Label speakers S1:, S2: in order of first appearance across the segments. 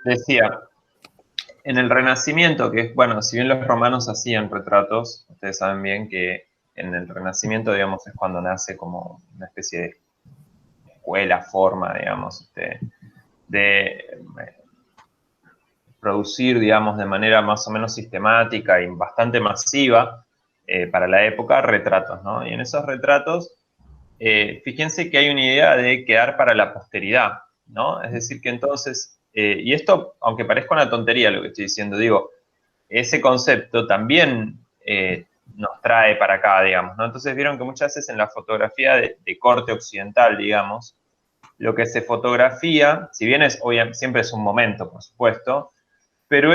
S1: decía, en el Renacimiento, que es, bueno, si bien los romanos hacían retratos, ustedes saben bien que en el Renacimiento, digamos, es cuando nace como una especie de escuela, forma, digamos, de producir, digamos, de manera más o menos sistemática y bastante masiva para la época, retratos, ¿no? Y en esos retratos, fíjense que hay una idea de quedar para la posteridad, ¿no? Es decir, que entonces, y esto, aunque parezca una tontería lo que estoy diciendo, digo, ese concepto también nos trae para acá, digamos, ¿no? Entonces vieron que muchas veces en la fotografía de corte occidental, digamos, lo que se fotografía, si bien es, obviamente, siempre es un momento, por supuesto, pero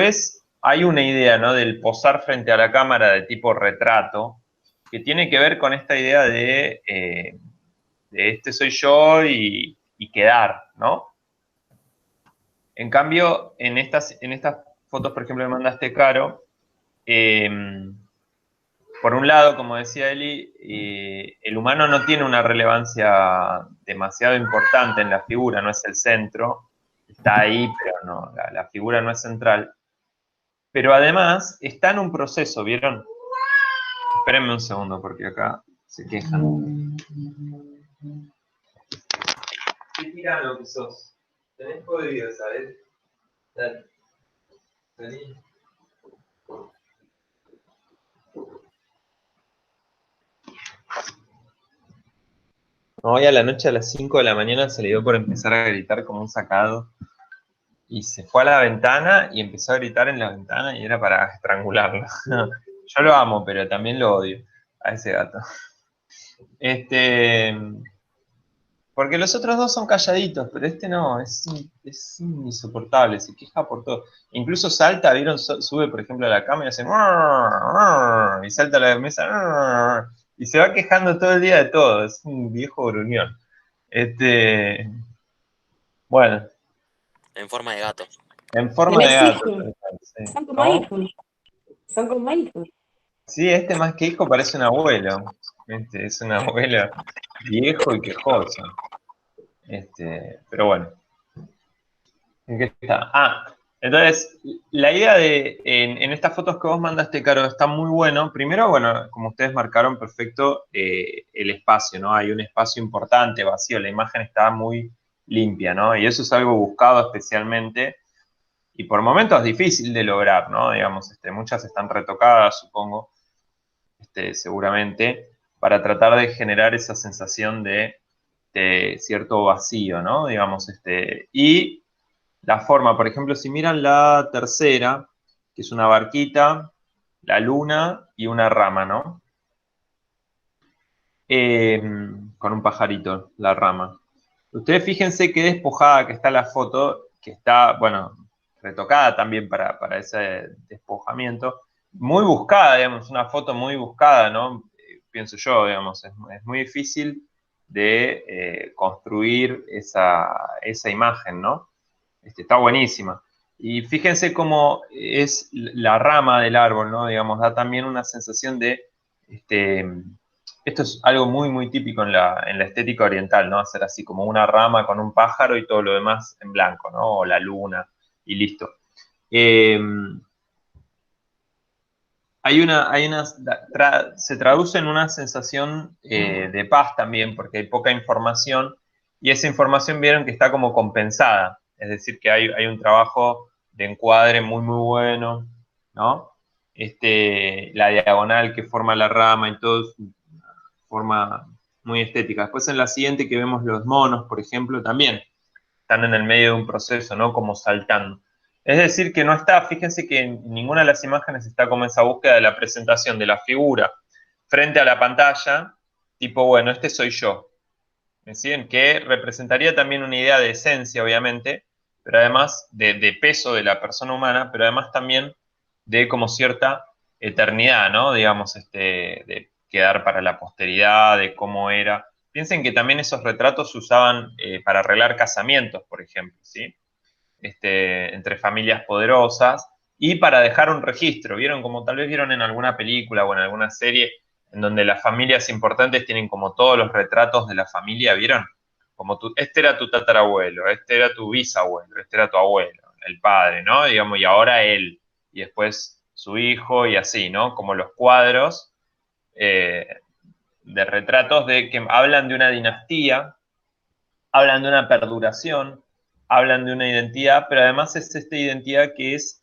S1: hay una idea, ¿no? Del posar frente a la cámara de tipo retrato, que tiene que ver con esta idea de este soy yo y quedar, ¿no? En cambio, en estas fotos, por ejemplo, que mandaste, Caro, eh, por un lado, como decía Eli, el humano no tiene una relevancia demasiado importante en la figura, no es el centro, está ahí, pero no, la figura no es central. Pero además está en un proceso, ¿vieron? Espérenme un segundo porque acá se quejan. Qué tirano que sos. Tenés jodido, ¿sabes? Dale. Vení. Hoy a la noche a las 5 de la mañana se le dio por empezar a gritar como un sacado. Y se fue a la ventana y empezó a gritar en la ventana y era para estrangularlo. Yo lo amo, pero también lo odio a ese gato. Este, porque los otros dos son calladitos, pero este no, es insoportable, se queja por todo. Incluso salta, ¿vieron? Sube, por ejemplo, a la cama y hace y salta a la mesa y se va quejando todo el día de todo. Es un viejo gruñón. Bueno,
S2: En forma de gato.
S1: en forma de
S3: ¿Tenés
S1: gato.
S3: hijos?
S1: Sí.
S3: Son como
S1: ¿Cómo?
S3: hijos. Son como hijos.
S1: Sí, este más que hijo parece un abuelo. Es un abuelo viejo y quejoso. Pero bueno. ¿En qué está? Entonces, la idea en estas fotos que vos mandaste, Caro, está muy bueno. Primero, bueno, como ustedes marcaron perfecto, el espacio, ¿no? Hay un espacio importante, vacío, la imagen está muy limpia, ¿no? Y eso es algo buscado especialmente y por momentos es difícil de lograr, ¿no? Digamos, muchas están retocadas, supongo, seguramente, para tratar de generar esa sensación de cierto vacío, ¿no? Digamos, y la forma, por ejemplo, si miran la tercera, que es una barquita, la luna y una rama, ¿no? Eh, con un pajarito, la rama. Ustedes fíjense qué despojada que está la foto, que está, bueno, retocada también para ese despojamiento. Muy buscada, digamos, una foto muy buscada, ¿no? Pienso yo, digamos, es muy difícil de construir esa imagen, ¿no? Está buenísima. Y fíjense cómo es la rama del árbol, ¿no? Digamos, da también una sensación este, esto es algo muy, muy típico en la estética oriental, ¿no? Hacer así como una rama con un pájaro y todo lo demás en blanco, ¿no? O la luna y listo. Eh, se traduce en una sensación de paz también, porque hay poca información y esa información vieron que está como compensada, es decir, que hay un trabajo de encuadre muy, muy bueno, ¿no? La diagonal que forma la rama y todo es una forma muy estética. Después en la siguiente que vemos los monos, por ejemplo, también están en el medio de un proceso, ¿no? Como saltando. Es decir, que no está, fíjense que en ninguna de las imágenes está como esa búsqueda de la presentación de la figura frente a la pantalla, tipo, bueno, este soy yo. ¿Me siguen? Que representaría también una idea de esencia, obviamente, pero además de peso de la persona humana, pero además también de como cierta eternidad, ¿no? Digamos, de quedar para la posteridad, de cómo era. Piensen que también esos retratos se usaban para arreglar casamientos, por ejemplo, ¿sí? Entre familias poderosas y para dejar un registro. ¿Vieron? Como tal vez vieron en alguna película o en alguna serie en donde las familias importantes tienen como todos los retratos de la familia, ¿vieron? Como este era tu tatarabuelo, este era tu bisabuelo, este era tu abuelo. el padre, ¿no? Digamos, y ahora él, y después su hijo, y así, ¿no? Como los cuadros de retratos que hablan de una dinastía, hablan de una perduración, hablan de una identidad, pero además es esta identidad que es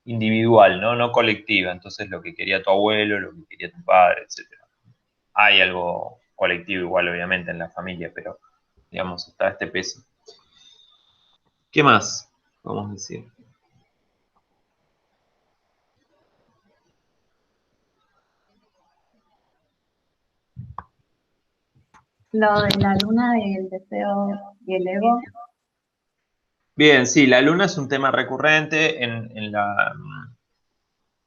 S1: individual, ¿no? No colectiva. Entonces, lo que quería tu abuelo, lo que quería tu padre, etcétera. Hay algo colectivo igual, obviamente, en la familia, pero, digamos, está este peso. ¿Qué más vamos a decir?
S4: Lo de la luna y el deseo y el ego.
S1: Bien, sí, la luna es un tema recurrente en la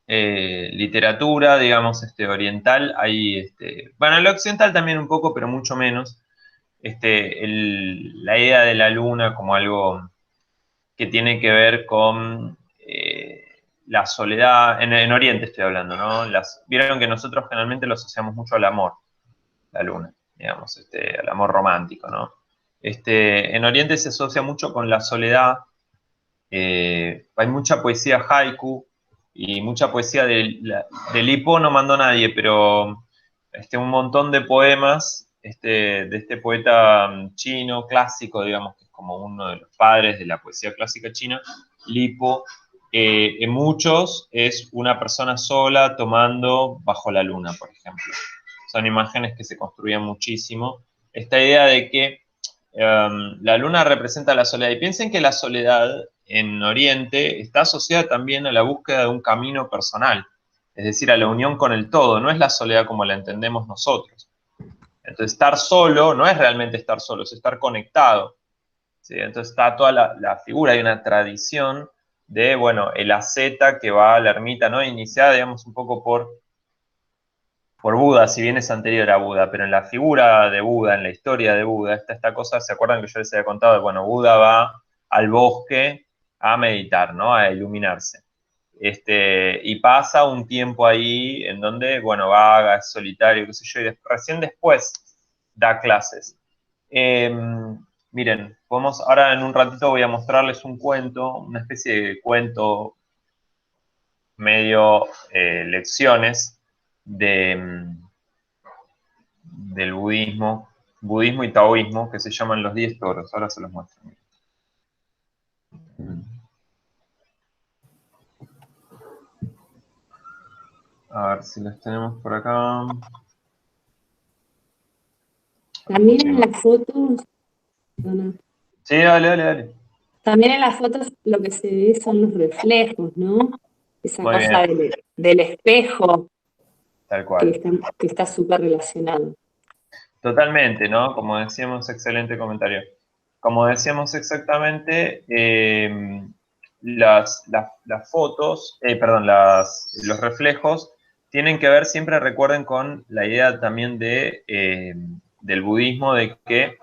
S1: literatura, digamos, oriental. Hay, bueno, en la occidental también un poco, pero mucho menos. La idea de la luna como algo que tiene que ver con la soledad, en Oriente estoy hablando, ¿no? Vieron que nosotros generalmente lo asociamos mucho al amor, la luna, digamos, al amor romántico, ¿no? En Oriente se asocia mucho con la soledad, hay mucha poesía haiku y mucha poesía del hipo no mandó nadie, pero un montón de poemas de este poeta chino clásico, digamos, que es como uno de los padres de la poesía clásica china, Lipo. En muchos es una persona sola tomando bajo la luna, por ejemplo. Son imágenes que se construían muchísimo. Esta idea de que la luna representa la soledad. Y piensen que la soledad en Oriente está asociada también a la búsqueda de un camino personal, es decir, a la unión con el todo. No es la soledad como la entendemos nosotros. Entonces, estar solo no es realmente estar solo, es estar conectado. ¿Sí? Entonces, está toda la figura, hay una tradición de, bueno, el asceta que va a la ermita, ¿no? Iniciada, digamos, un poco por Buda, si bien es anterior a Buda, pero en la figura de Buda, en la historia de Buda, está esta cosa, ¿se acuerdan que yo les había contado? Bueno, Buda va al bosque a meditar, ¿no? A iluminarse. Y pasa un tiempo ahí en donde, bueno, vaga, es solitario, qué sé yo, y recién después da clases. Miren, ahora en un ratito voy a mostrarles un cuento, una especie de cuento medio lecciones del budismo y taoísmo, que se llaman los 10 toros. Ahora se los muestro. A ver si los tenemos por acá.
S3: También en las fotos, perdona,
S1: Sí, dale.
S3: también en las fotos lo que se ve son los reflejos, ¿no? Esa
S1: Muy
S3: cosa
S1: bien,
S3: del espejo
S1: tal
S3: que
S1: cual.
S3: está súper relacionado.
S1: Totalmente, ¿no? Como decíamos, excelente comentario. Como decíamos exactamente, las fotos, perdón, los reflejos tienen que ver, siempre recuerden, con la idea también del budismo de que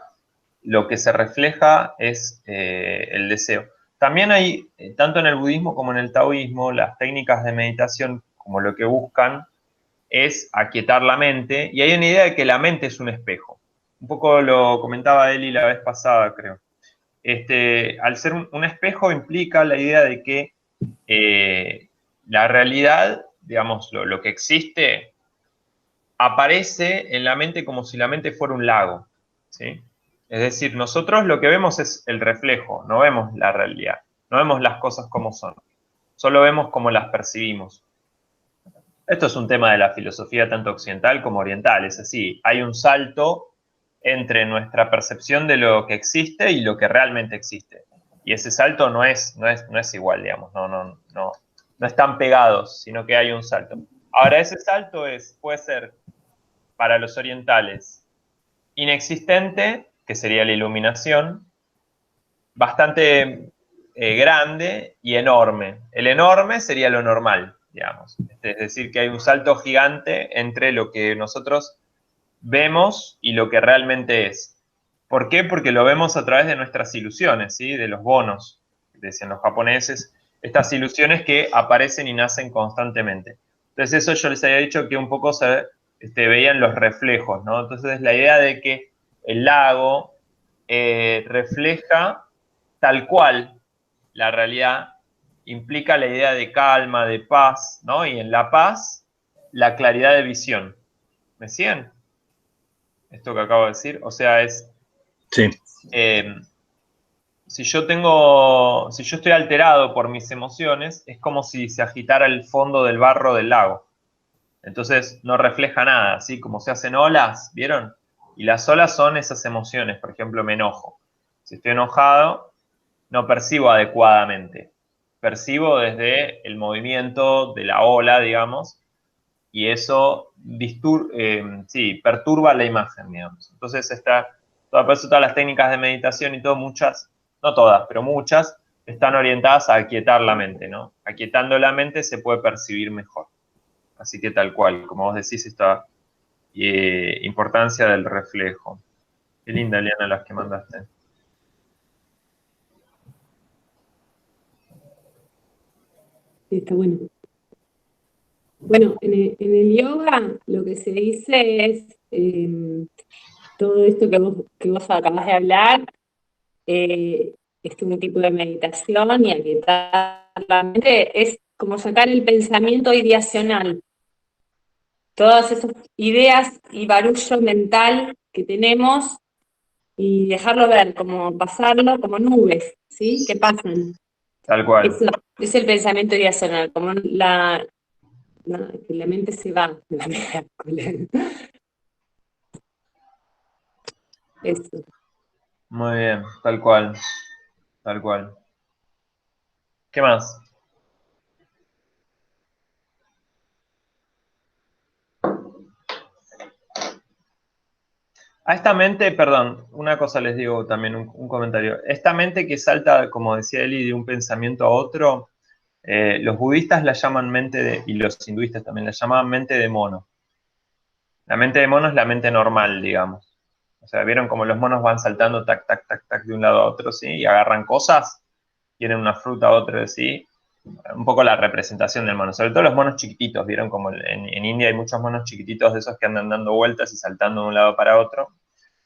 S1: lo que se refleja es el deseo. También hay, tanto en el budismo como en el taoísmo, las técnicas de meditación, como lo que buscan es aquietar la mente, y hay una idea de que la mente es un espejo. Un poco lo comentaba Eli la vez pasada, creo. Al ser un espejo implica la idea de que la realidad, digamos, lo que existe, aparece en la mente como si la mente fuera un lago, ¿sí? Es decir, nosotros lo que vemos es el reflejo, no vemos la realidad, no vemos las cosas como son, solo vemos como las percibimos. Esto es un tema de la filosofía tanto occidental como oriental, es así, hay un salto entre nuestra percepción de lo que existe y lo que realmente existe. Y ese salto no es igual, digamos, no están pegados, sino que hay un salto. Ahora, ese salto puede ser para los orientales inexistente, que sería la iluminación, bastante grande y enorme. El enorme sería lo normal, digamos. Es decir, que hay un salto gigante entre lo que nosotros vemos y lo que realmente es. ¿Por qué? Porque lo vemos a través de nuestras ilusiones, ¿sí? De los bonos, decían los japoneses, estas ilusiones que aparecen y nacen constantemente. Entonces eso yo les había dicho que un poco se veían los reflejos, ¿no? Entonces la idea de que el lago refleja tal cual la realidad, implica la idea de calma, de paz, ¿no? Y en la paz, la claridad de visión. ¿Me siguen? Esto que acabo de decir, o sea, es...
S5: Sí.
S1: Si yo estoy alterado por mis emociones, es como si se agitara el fondo del barro del lago. Entonces no refleja nada, así como se hacen olas, ¿vieron? Y las olas son esas emociones, por ejemplo, me enojo. Si estoy enojado, no percibo adecuadamente. Percibo desde el movimiento de la ola, digamos, y eso perturba la imagen, digamos. Entonces por eso todas las técnicas de meditación y todo, muchas, no todas, pero muchas, están orientadas a aquietar la mente, ¿no? Aquietando la mente se puede percibir mejor. Así que tal cual, como vos decís, esta importancia del reflejo. Qué linda, Eliana, las que mandaste.
S3: Sí, está bueno. Bueno, en el yoga lo que se dice es todo esto que vos acabas de hablar, es un tipo de meditación y aquietar la mente es como sacar el pensamiento ideacional, todas esas ideas y barullo mental que tenemos y dejarlo ver, como pasarlo como nubes, ¿sí? Que pasan.
S1: Tal cual.
S3: Eso es el pensamiento ideacional, como que la mente se va. Eso.
S1: Muy bien, tal cual. Tal cual. ¿Qué más? A esta mente, perdón, una cosa les digo también, un comentario. Esta mente que salta, como decía Eli, de un pensamiento a otro, los budistas la llaman y los hinduistas también la llamaban mente de mono. La mente de mono es la mente normal, digamos. O sea, ¿vieron cómo los monos van saltando tac, tac, tac, tac de un lado a otro, sí? Y agarran cosas, tienen una fruta a otra, sí. Un poco la representación del mono. Sobre todo los monos chiquititos, ¿vieron? Como en India hay muchos monos chiquititos de esos que andan dando vueltas y saltando de un lado para otro.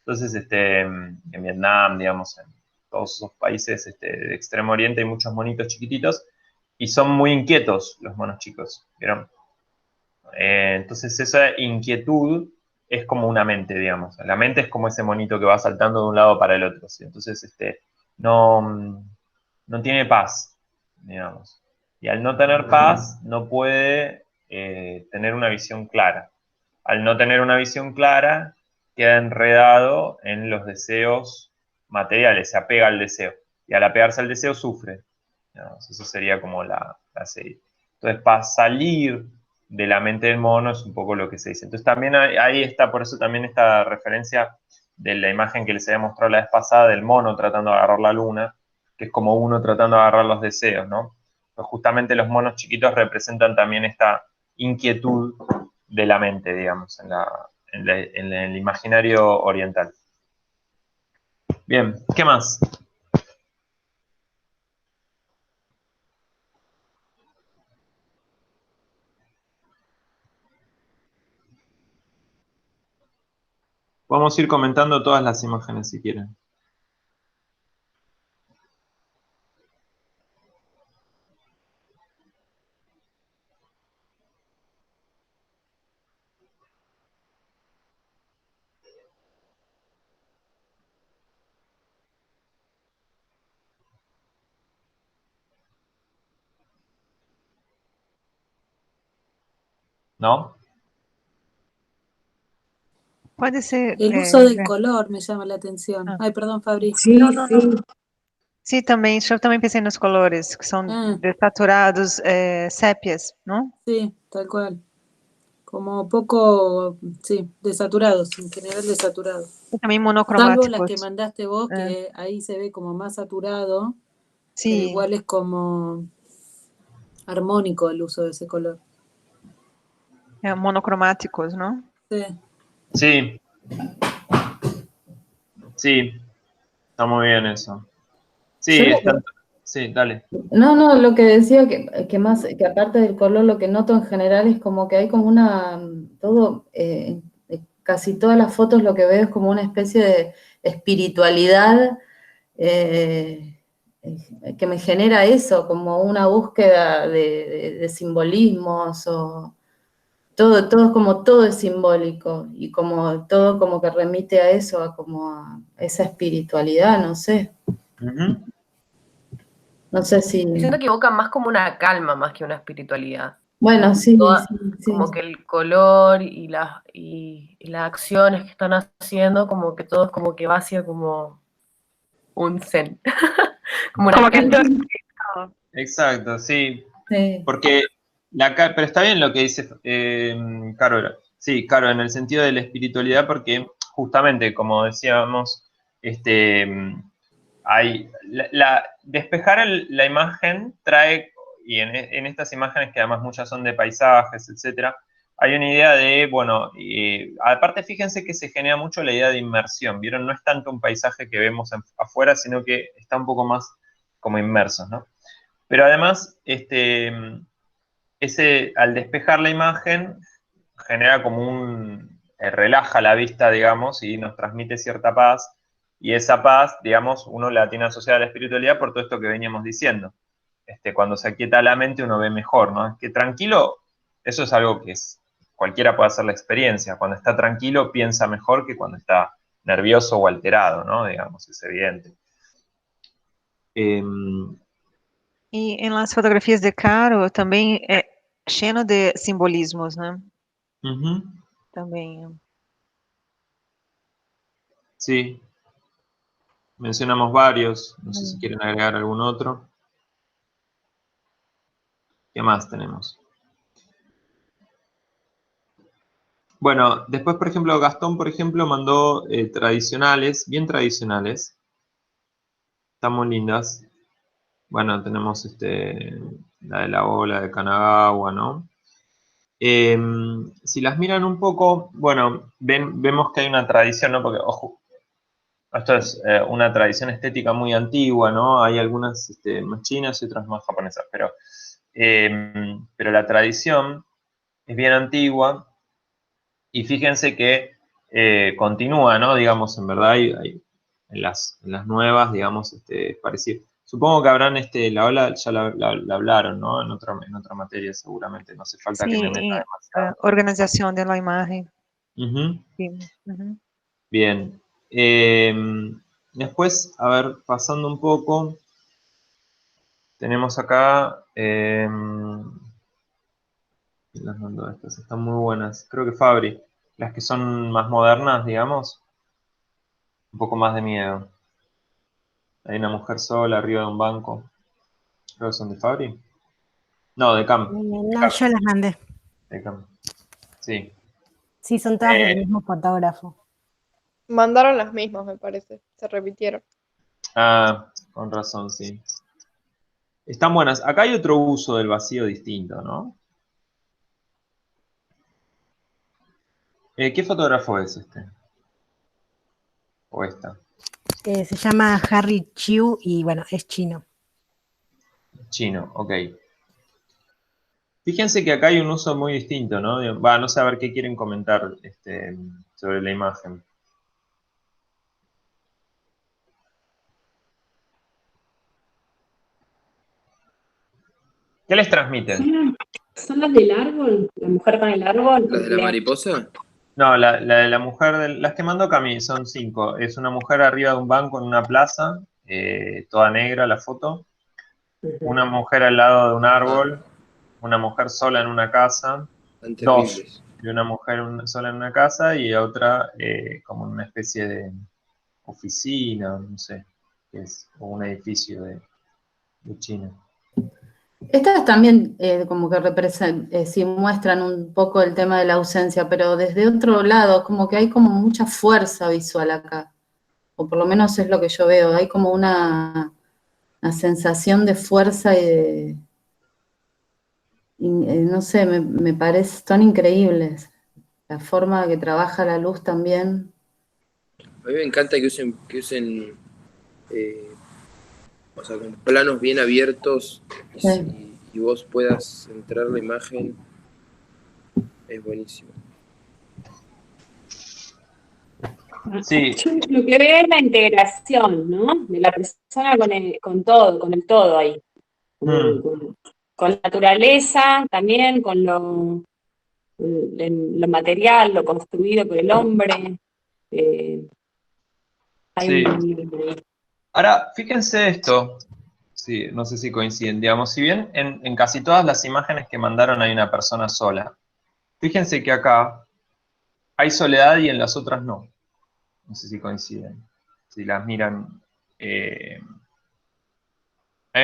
S1: Entonces, en Vietnam, digamos, en todos esos países de Extremo Oriente hay muchos monitos chiquititos y son muy inquietos los monos chicos, ¿vieron? Entonces, esa inquietud es como una mente, digamos. La mente es como ese monito que va saltando de un lado para el otro, ¿sí? Entonces, no tiene paz, digamos. Y al no tener paz, no puede tener una visión clara. Al no tener una visión clara, queda enredado en los deseos materiales, se apega al deseo. Y al apegarse al deseo, sufre. Digamos, eso sería como la serie. Entonces, para salir de la mente del mono es un poco lo que se dice. Entonces, también ahí está, por eso también esta referencia de la imagen que les había mostrado la vez pasada del mono tratando de agarrar la luna, que es como uno tratando de agarrar los deseos, ¿no? Pues justamente los monos chiquitos representan también esta inquietud de la mente, digamos, en el imaginario oriental. Bien, ¿qué más? Vamos a ir comentando todas las imágenes si quieren. ¿No?
S6: Puede ser.
S7: El uso del color me llama la atención. Ay, perdón, Fabri.
S3: Sí, sí.
S6: Sí, também, eu também pensei nos colores, que são desaturados, sépias, não?
S7: Sí, tal cual. Como poco, sí, desaturados, en general desaturados.
S6: E também
S7: Salvo
S6: monocromáticos.
S7: las que mandaste vos, que ahí se ve como más saturado,
S6: Sí.
S7: pero igual es como armónico el uso de ese color.
S6: Monocromáticos, não?
S7: Sí.
S1: Sí. Sí. Está muy bien eso. Sí, sí, dale.
S4: No, lo que decía que más, que aparte del color, lo que noto en general es como que hay como casi todas las fotos lo que veo es como una especie de espiritualidad que me genera eso, como una búsqueda de simbolismos, o todo es simbólico, y como todo como que remite a eso, a esa espiritualidad, no sé.
S1: Ujú.
S4: No sé si...
S5: Siento que evoca más como una calma más que una espiritualidad.
S4: Bueno, sí,
S5: Como que el color y las acciones que están haciendo, como que todo es como que va hacia como un zen. Como una calma.
S1: Exacto, sí.
S4: Sí.
S1: Porque pero está bien lo que dice Caro. Sí, Caro, en el sentido de la espiritualidad, porque justamente, como decíamos, despejar la imagen trae, y en estas imágenes que además muchas son de paisajes, etcétera, hay una idea de, bueno, aparte fíjense que se genera mucho la idea de inmersión, ¿vieron? No es tanto un paisaje que vemos afuera, sino que está un poco más como inmersos, ¿no? Pero además, al despejar la imagen, genera como relaja la vista, digamos, y nos transmite cierta paz, y esa paz, digamos, uno la tiene asociada a la espiritualidad por todo esto que veníamos diciendo. Cuando se aquieta la mente uno ve mejor, ¿no? Es que tranquilo, eso es algo que cualquiera puede hacer la experiencia. Cuando está tranquilo piensa mejor que cuando está nervioso o alterado, ¿no? Digamos, es evidente.
S6: E em las fotografias de Caro também é cheio de simbolismos, né?
S1: Ujú.
S6: Também.
S1: Sí. Mencionamos varios. No sé si quieren agregar algún otro. ¿Qué más tenemos? Bueno, después, por ejemplo, Gastón, por ejemplo, mandó tradicionales, bien tradicionales. Están muy lindas. Bueno, tenemos la de la ola de Kanagawa, ¿no? Si las miran un poco, bueno, vemos que hay una tradición, ¿no? Porque, ojo, esto es una tradición estética muy antigua, ¿no? Hay algunas más chinas y otras más japonesas, pero la tradición es bien antigua y fíjense que continúa, ¿no? Digamos, en verdad hay en las nuevas, digamos, es parecido. Supongo que habrán, la ola ya la hablaron, ¿no? En otra materia seguramente, no hace falta que me meta
S6: Sim,
S1: demasiado.
S6: organização da imagem.
S1: Ujú.
S6: Sim. Uhum.
S1: Bien. Después, a ver, pasando un poco, tenemos acá, las mandó estas, están muy buenas. Creo que Fabri, las que son más modernas, digamos, un poco más de miedo. Hay una mujer sola arriba de un banco. Creo que son de Fabri. No, de Cam.
S8: No, yo las mandé.
S1: De Cam. Sí.
S8: Sí, son todas del mismo fotógrafo.
S9: Mandaron las mismas, me parece. Se repitieron.
S1: Ah, con razón, sí. Están buenas. Acá hay otro uso del vacío distinto, ¿no? ¿Qué fotógrafo es este? ¿O esta?
S8: Se llama Harry Chiu y bueno, es chino.
S1: Chino, ok. Fíjense que acá hay un uso muy distinto, ¿no? No sé a ver qué quieren comentar sobre la imagen. ¿Qué les transmiten?
S3: ¿Son las del árbol? ¿La mujer con el árbol?
S10: ¿Las de la mariposa?
S1: No, la de la mujer, las que mandó Cami son 5. Es una mujer arriba de un banco en una plaza, toda negra la foto. Una mujer al lado de un árbol. Una mujer sola en una casa.
S10: Tan
S1: Dos.
S10: terribles.
S1: Y una mujer sola en una casa y otra como en una especie de oficina, no sé, o un edificio de China.
S4: Estas también como que sí muestran un poco el tema de la ausencia, pero desde otro lado, como que hay como mucha fuerza visual acá, o por lo menos es lo que yo veo, hay como una sensación de fuerza no sé, me parece, son increíbles. La forma que trabaja la luz también.
S10: A mí me encanta que usen o sea, con planos bien abiertos y vos puedas centrar la imagen. Es buenísimo.
S1: Sí,
S3: Yo lo que veo es la integración, ¿no? De la persona con todo, con el todo ahí. Con la naturaleza, también con lo material, lo construido por el hombre. Hay
S1: sí.
S3: un equilibrio ahí.
S1: Ahora, fíjense esto, sí, no sé si coinciden, digamos, si bien en casi todas las imágenes que mandaron hay una persona sola, fíjense que acá hay soledad y en las otras no. No sé si coinciden. Si las miran, hay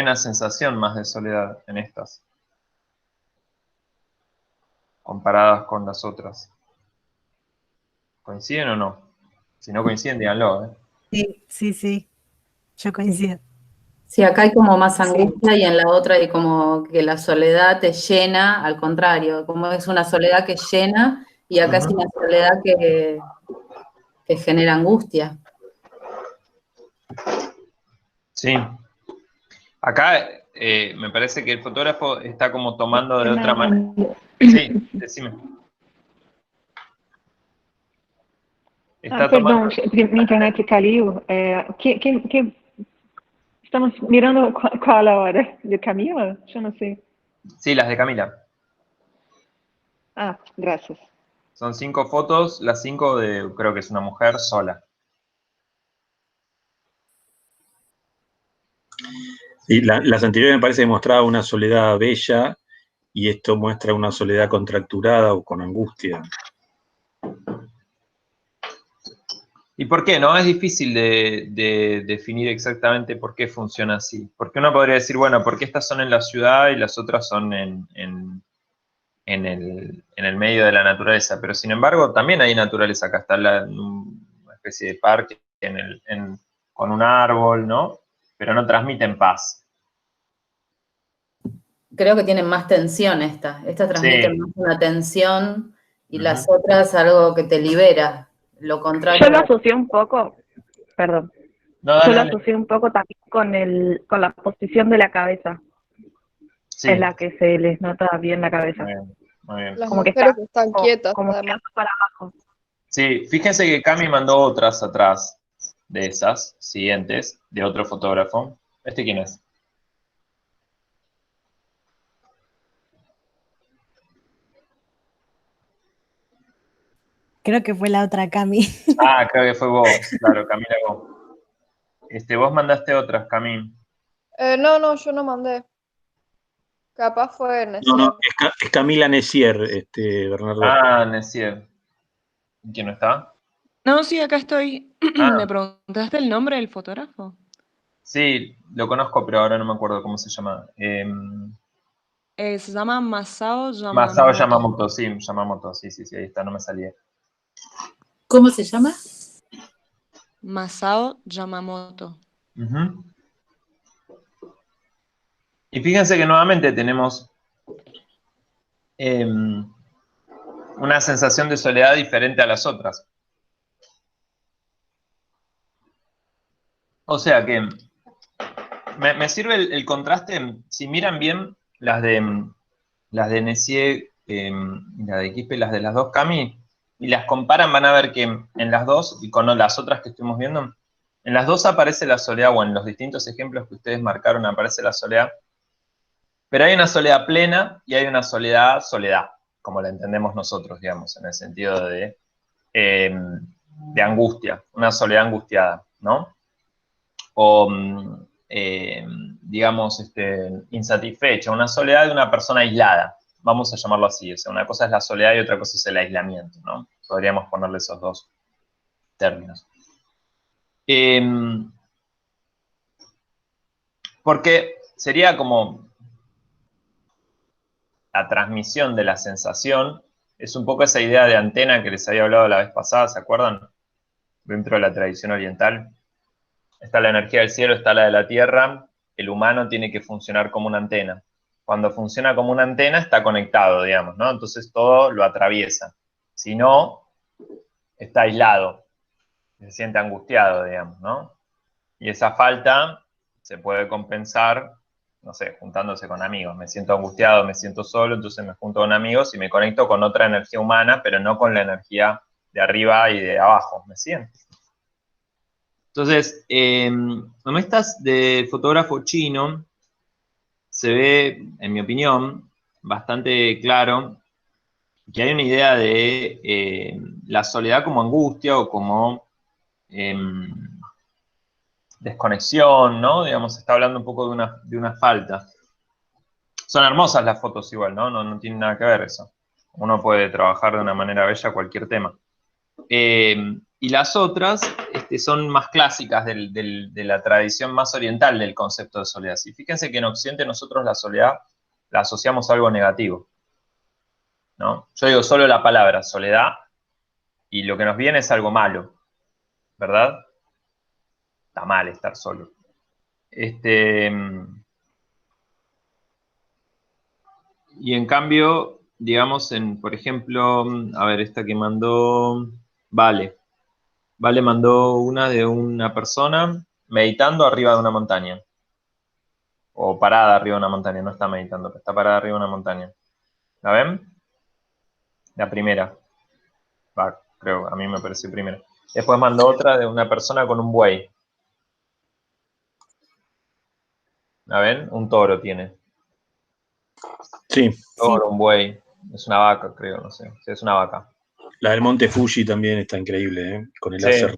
S1: una sensación más de soledad en estas, comparadas con las otras. ¿Coinciden o no? Si no coinciden, díganlo, ¿eh?
S8: Sí, sí, sí, yo coincido.
S4: Sí, acá hay como más angustia y en la otra hay como que la soledad te llena, al contrario, como es una soledad que llena y acá es una soledad que genera angustia.
S1: Sí. Acá me parece que el fotógrafo está como tomando de otra manera. Sí, decime. Está
S11: Perdão,
S1: tomando.
S11: minha internet caiu. Estamos mirando qual a hora? De Camila? Eu não sei.
S1: Sí, las de Camila.
S11: Ah, gracias.
S1: Son 5 fotos, las 5 de, creo que es una mujer sola.
S12: Sí, las anteriores me parece que mostraba una soledad bella y esto muestra una soledad contracturada o con angustia.
S1: ¿Y por qué? No es difícil de definir exactamente por qué funciona así. Porque uno podría decir, bueno, ¿por qué estas son en la ciudad y las otras son en el medio de la naturaleza? Pero sin embargo, también hay naturaleza. Acá está una especie de parque con un árbol, ¿no? Pero no transmiten paz.
S4: Creo que tienen más tensión esta transmite
S1: Sí.
S4: más una tensión y las otras algo que te libera, lo contrario.
S11: Yo lo asocié un poco, perdón,
S1: No,
S11: yo
S1: dale,
S11: lo
S1: dale.
S11: asocié un poco también con la posición de la cabeza,
S1: Sí.
S11: en la que se les nota bien la cabeza.
S1: Muy bien, muy bien.
S9: Las
S11: Como que
S9: mujeres
S11: está
S9: están quietas,
S11: como
S9: además.
S11: mirando para abajo.
S1: Sí, fíjense que Cami mandó otras atrás de esas siguientes, de otro fotógrafo. ¿Este quién es?
S8: Creo que fue la otra Cami.
S1: Ah, creo que fue vos, claro, Camila, vos. Vos mandaste otras, Cami.
S9: No, yo no mandé. Capaz fue
S12: No,
S9: Necier.
S12: es Camila Necier, Bernardo.
S1: Ah, Necier. ¿Quién no está?
S13: No, sí, acá estoy.
S1: Ah.
S13: ¿Me preguntaste el nombre del fotógrafo?
S1: Sí, lo conozco, pero ahora no me acuerdo cómo se llama.
S13: Se llama Masao Yamamoto.
S1: Masao Yamamoto, sí, Yamamoto, sí, ahí está, no me salía.
S7: ¿Cómo se llama?
S13: Masao Yamamoto.
S1: Y fíjense que nuevamente tenemos una sensación de soledad diferente a las otras. O sea que me sirve el contraste, si miran bien las de Necier, la de Quispe, las de las dos Cami, y las comparan, van a ver que en las dos, y con las otras que estuvimos viendo, en las dos aparece la soledad, o en los distintos ejemplos que ustedes marcaron aparece la soledad, pero hay una soledad plena y hay una soledad, como la entendemos nosotros, digamos, en el sentido de angustia, una soledad angustiada, ¿no? O, digamos, insatisfecha, una soledad de una persona aislada, vamos a llamarlo así, o sea, una cosa es la soledad y otra cosa es el aislamiento, ¿no? Podríamos ponerle esos dos términos. Porque sería como la transmisión de la sensación, es un poco esa idea de antena que les había hablado la vez pasada, ¿se acuerdan? Dentro de la tradición oriental. Está la energía del cielo, está la de la tierra, el humano tiene que funcionar como una antena. Cuando funciona como una antena está conectado, digamos, ¿no? Entonces todo lo atraviesa. Si no, está aislado, se siente angustiado, digamos, ¿no? Y esa falta se puede compensar, no sé, juntándose con amigos. Me siento angustiado, me siento solo, entonces me junto con amigos y me conecto con otra energía humana, pero no con la energía de arriba y de abajo, ¿me siguen? Entonces, en estas de fotógrafo chino, se ve, en mi opinión, bastante claro que hay una idea de la soledad como angustia o como desconexión, ¿no? Digamos, se está hablando un poco de una falta. Son hermosas las fotos igual, ¿no? No tiene nada que ver eso. Uno puede trabajar de una manera bella cualquier tema. Y las otras son más clásicas de la tradición más oriental del concepto de soledad. Y fíjense que en Occidente nosotros la soledad la asociamos a algo negativo, ¿no? Yo digo solo la palabra soledad y lo que nos viene es algo malo, ¿verdad? Está mal estar solo. Y en cambio, digamos, por ejemplo, a ver, esta que mandó Vale mandó una de una persona meditando arriba de una montaña. O parada arriba de una montaña, no está meditando, pero está parada arriba de una montaña. ¿La ven? La primera. Creo, a mí me pareció primera. Después mandó otra de una persona con un buey. ¿La ven? Un toro tiene.
S12: Sí.
S1: Un toro, un buey. Es una vaca, creo, no sé. Sí, es una vaca.
S12: La del Monte Fuji también está increíble, ¿eh? Con el láser.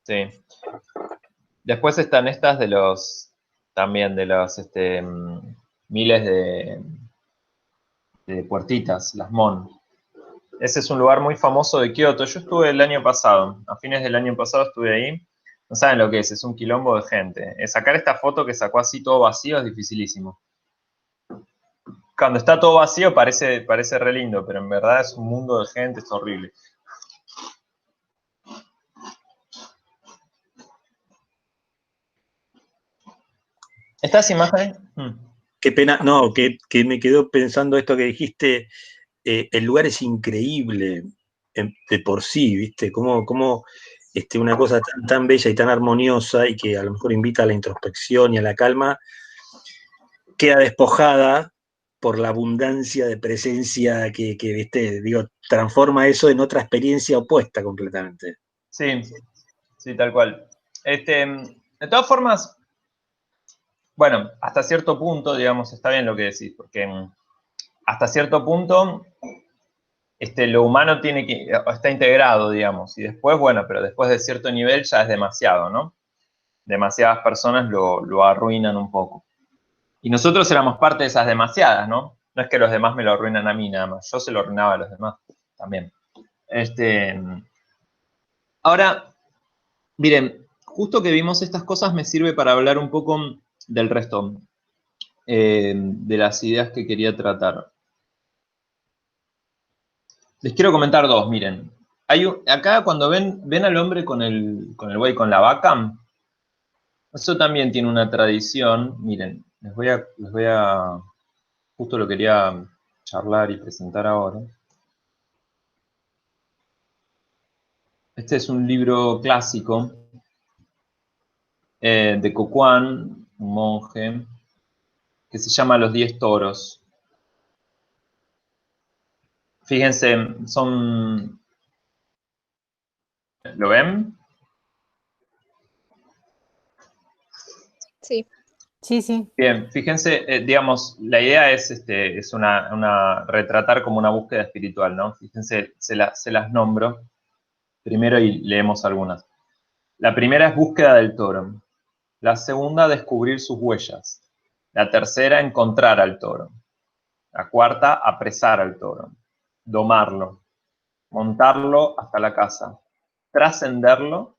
S1: Sí. Después están estas de los, también de los miles de puertitas, las Mon. Ese es un lugar muy famoso de Kioto. Yo estuve el año pasado, a fines del año pasado estuve ahí. No saben lo que es un quilombo de gente. Sacar esta foto que sacó así todo vacío es dificilísimo. Cuando está todo vacío parece re lindo, pero en verdad es un mundo de gente, es horrible. ¿Estas imágenes?
S12: Qué pena, no, que me quedó pensando esto que dijiste, el lugar es increíble de por sí, ¿viste? Como una cosa tan bella y tan armoniosa y que a lo mejor invita a la introspección y a la calma, queda despojada por la abundancia de presencia que ¿viste? Digo, transforma eso en otra experiencia opuesta completamente.
S1: Sí, tal cual. De todas formas, bueno, hasta cierto punto, digamos, está bien lo que decís, porque hasta cierto punto lo humano está integrado, digamos, y después, bueno, pero después de cierto nivel ya es demasiado, ¿no? Demasiadas personas lo arruinan un poco. Y nosotros éramos parte de esas demasiadas, ¿no? No es que los demás me lo arruinan a mí nada más, yo se lo arruinaba a los demás también. Ahora, miren, justo que vimos estas cosas me sirve para hablar un poco del resto de las ideas que quería tratar. Les quiero comentar dos, miren. Acá cuando ven al hombre con el buey, con la vaca, eso también tiene una tradición. Miren, les voy a justo lo quería charlar y presentar ahora. Este es un libro clásico de Kokuan, un monje, que se llama Los 10 toros. Fíjense, ¿lo ven?
S9: Sí.
S8: Sí.
S1: Bien, fíjense, digamos, la idea es retratar como una búsqueda espiritual, ¿no? Fíjense, se las nombro primero y leemos algunas. La primera es búsqueda del toro. La segunda, descubrir sus huellas. La tercera, encontrar al toro. La cuarta, apresar al toro. Domarlo. Montarlo hasta la casa. Trascenderlo.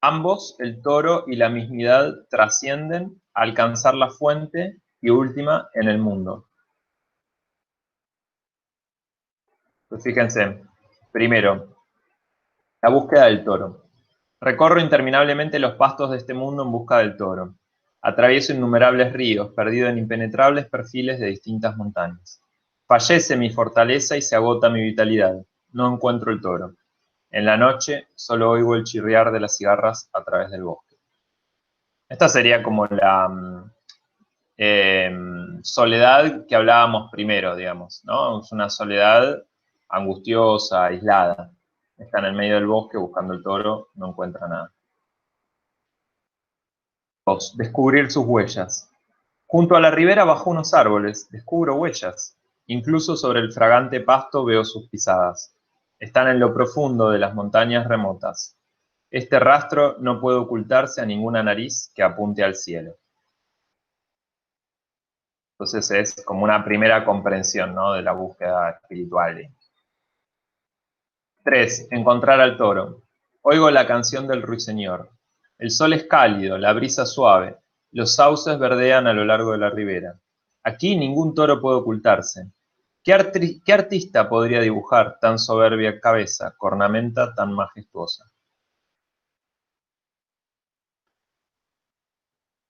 S1: Ambos, el toro y la mismidad, trascienden a alcanzar la fuente y última en el mundo. Pues fíjense, primero, la búsqueda del toro. Recorro interminablemente los pastos de este mundo en busca del toro. Atravieso innumerables ríos, perdido en impenetrables perfiles de distintas montañas. Fallece mi fortaleza y se agota mi vitalidad. No encuentro el toro. En la noche solo oigo el chirriar de las cigarras a través del bosque. Esta sería como la soledad que hablábamos primero, digamos, ¿no? Es una soledad angustiosa, aislada. Está en el medio del bosque buscando el toro, no encuentra nada. 2. Descubrir sus huellas. Junto a la ribera bajo unos árboles, descubro huellas. Incluso sobre el fragante pasto veo sus pisadas. Están en lo profundo de las montañas remotas. Este rastro no puede ocultarse a ninguna nariz que apunte al cielo. Entonces es como una primera comprensión, ¿no?, de la búsqueda espiritual. 3. Encontrar al toro. Oigo la canción del ruiseñor. El sol es cálido, la brisa suave. Los sauces verdean a lo largo de la ribera. Aquí ningún toro puede ocultarse. ¿Qué artista podría dibujar tan soberbia cabeza, cornamenta tan majestuosa?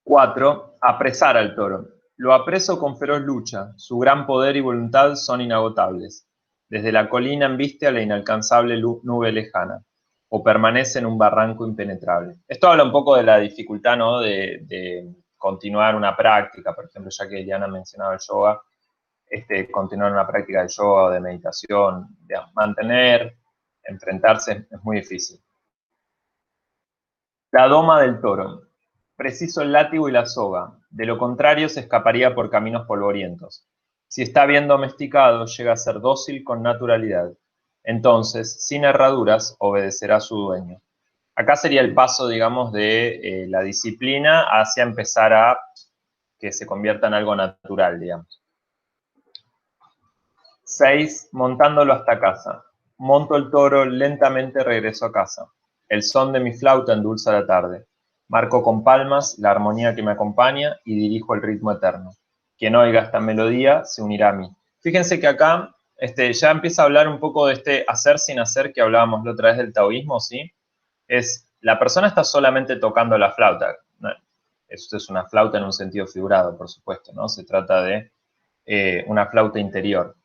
S1: 4. Apresar al toro. Lo apreso con feroz lucha. Su gran poder y voluntad son inagotables. Desde la colina embiste a la inalcanzable nube lejana, o permanece en un barranco impenetrable. Esto habla un poco de la dificultad, ¿no?, de continuar una práctica, por ejemplo, ya que Diana mencionaba el yoga, continuar una práctica de yoga o de meditación, mantener, enfrentarse es muy difícil. La doma del toro. Preciso el látigo y la soga, de lo contrario se escaparía por caminos polvorientos. Si está bien domesticado, llega a ser dócil con naturalidad. Entonces, sin herraduras, obedecerá a su dueño. Acá sería el paso, digamos, de la disciplina hacia empezar a que se convierta en algo natural, digamos. 6. Montándolo hasta casa. Monto el toro, lentamente regreso a casa. El son de mi flauta endulza la tarde. Marco con palmas la armonía que me acompaña y dirijo el ritmo eterno. Quien oiga esta melodía se unirá a mí. Fíjense que acá ya empieza a hablar un poco de este hacer sin hacer que hablábamos la otra vez del taoísmo, ¿sí? La persona está solamente tocando la flauta. Esto es una flauta en un sentido figurado, por supuesto, ¿no? Se trata de una flauta interior.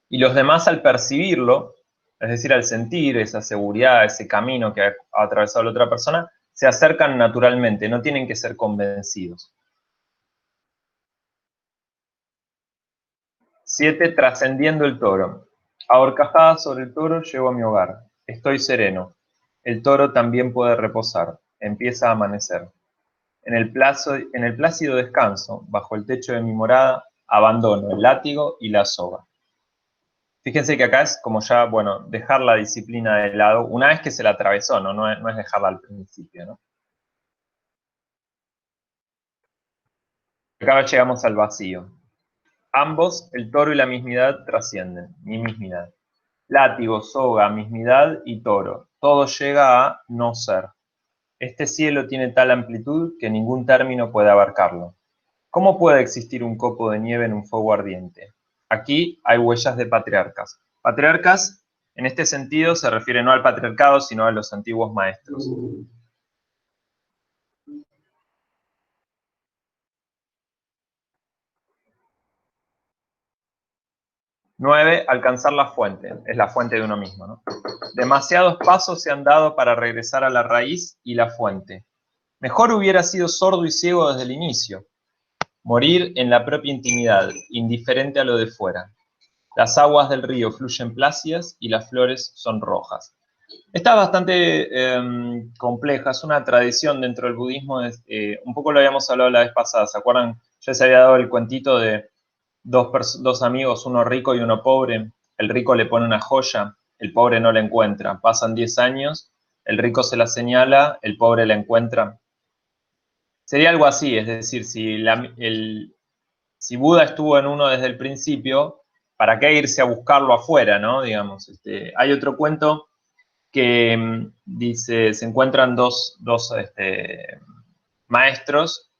S1: Y los demás, al percibirlo, es decir, al sentir esa seguridad, ese camino que ha atravesado la otra persona, se acercan naturalmente, no tienen que ser convencidos. 7. Trascendiendo el toro. A horcajadas sobre el toro llego a mi hogar. Estoy sereno. El toro también puede reposar. Empieza a amanecer. En el plácido descanso, bajo el techo de mi morada, abandono el látigo y la soga. Fíjense que acá es como ya, bueno, dejar la disciplina de lado, una vez que se la atravesó, ¿no? No es dejarla al principio, ¿no? Acá llegamos al vacío. Ambos, el toro y la mismidad, trascienden, mi mismidad. Látigo, soga, mismidad y toro, todo llega a no ser. Este cielo tiene tal amplitud que ningún término puede abarcarlo. ¿Cómo puede existir un copo de nieve en un fuego ardiente? Aquí hay huellas de patriarcas. Patriarcas, en este sentido, se refiere no al patriarcado, sino a los antiguos maestros. Nueve, alcanzar la fuente. Es la fuente de uno mismo, ¿no? Demasiados pasos se han dado para regresar a la raíz y la fuente. Mejor hubiera sido sordo y ciego desde el inicio. Morir en la propia intimidad, indiferente a lo de fuera. Las aguas del río fluyen plácidas y las flores son rojas. Esta es bastante compleja, es una tradición dentro del budismo, un poco lo habíamos hablado la vez pasada, ¿se acuerdan? Ya se había dado el cuentito de dos amigos, uno rico y uno pobre. El rico le pone una joya, el pobre no la encuentra. Pasan 10 años, el rico se la señala, el pobre la encuentra. Sería algo así, es decir, si Buda estuvo en uno desde el principio, ¿para qué irse a buscarlo afuera, no? Digamos, hay otro cuento que dice, se encuentran dos maestros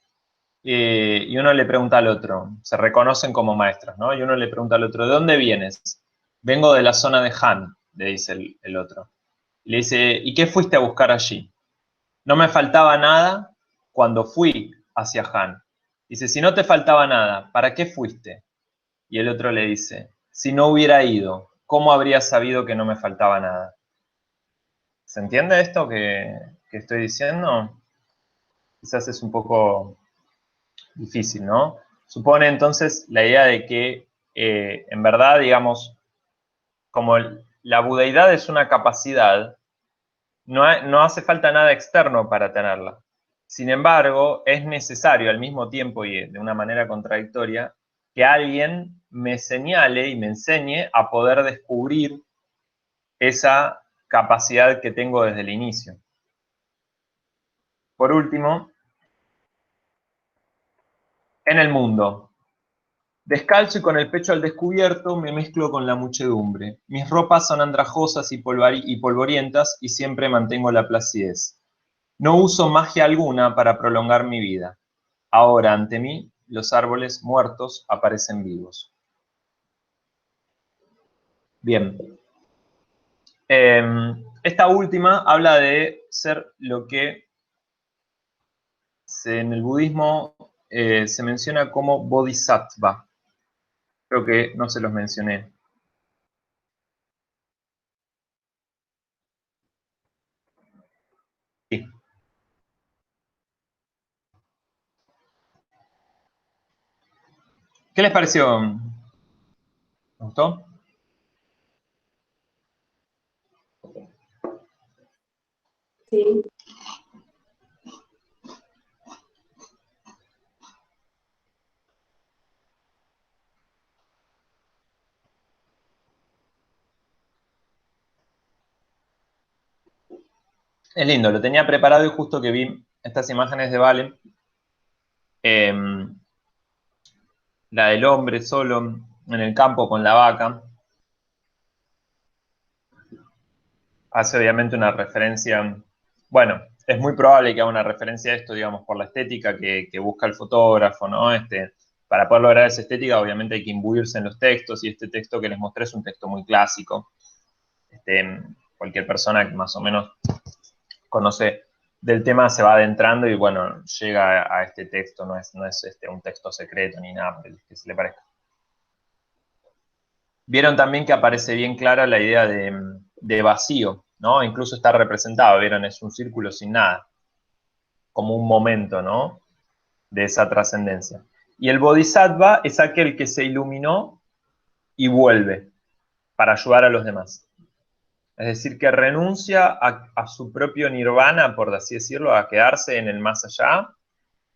S1: y uno le pregunta al otro, se reconocen como maestros, ¿no? Y uno le pregunta al otro, ¿de dónde vienes? Vengo de la zona de Han, le dice el otro. Le dice, ¿y qué fuiste a buscar allí? No me faltaba nada cuando fui hacia Han. Dice, si no te faltaba nada, ¿para qué fuiste? Y el otro le dice, si no hubiera ido, ¿cómo habría sabido que no me faltaba nada? ¿Se entiende esto que estoy diciendo? Quizás es un poco difícil, ¿no? Supone entonces la idea de que en verdad, digamos, como la budeidad es una capacidad, no hace falta nada externo para tenerla. Sin embargo, es necesario al mismo tiempo y de una manera contradictoria que alguien me señale y me enseñe a poder descubrir esa capacidad que tengo desde el inicio. Por último, en el mundo. Descalzo y con el pecho al descubierto me mezclo con la muchedumbre. Mis ropas son andrajosas y polvorientas y siempre mantengo la placidez. No uso magia alguna para prolongar mi vida. Ahora ante mí los árboles muertos aparecen vivos. Bien. Esta última habla de ser lo que en el budismo se menciona como bodhisattva. Creo que no se los mencioné. Sí. ¿Qué les pareció? ¿Les gustó?
S3: Sí.
S1: Es lindo, lo tenía preparado y justo que vi estas imágenes de Vale, la del hombre solo en el campo con la vaca, hace obviamente una referencia, bueno, es muy probable que haga una referencia a esto, digamos, por la estética que busca el fotógrafo, ¿no? Para poder lograr esa estética, obviamente hay que imbuirse en los textos, y este texto que les mostré es un texto muy clásico. Cualquier persona que más o menos conoce del tema se va adentrando y, bueno, llega a este texto, no es un texto secreto ni nada que se le parezca. Vieron también que aparece bien clara la idea de vacío, ¿no? Incluso está representado, vieron, es un círculo sin nada, como un momento, ¿no? De esa trascendencia. Y el bodhisattva es aquel que se iluminó y vuelve para ayudar a los demás. Es decir, que renuncia a su propio nirvana, por así decirlo, a quedarse en el más allá,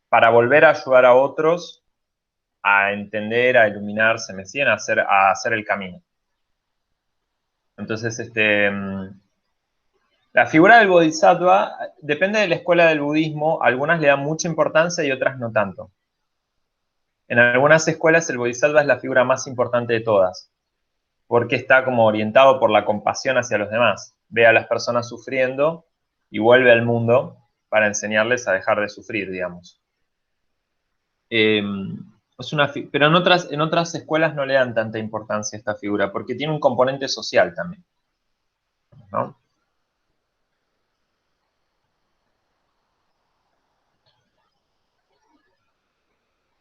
S1: para volver a ayudar a otros a entender, a iluminarse, me siguen, a hacer el camino. Entonces, la figura del bodhisattva depende de la escuela del budismo, algunas le dan mucha importancia y otras no tanto. En algunas escuelas el bodhisattva es la figura más importante de todas, porque está como orientado por la compasión hacia los demás. Ve a las personas sufriendo y vuelve al mundo para enseñarles a dejar de sufrir, digamos. Pero en otras escuelas no le dan tanta importancia a esta figura, porque tiene un componente social también, ¿no?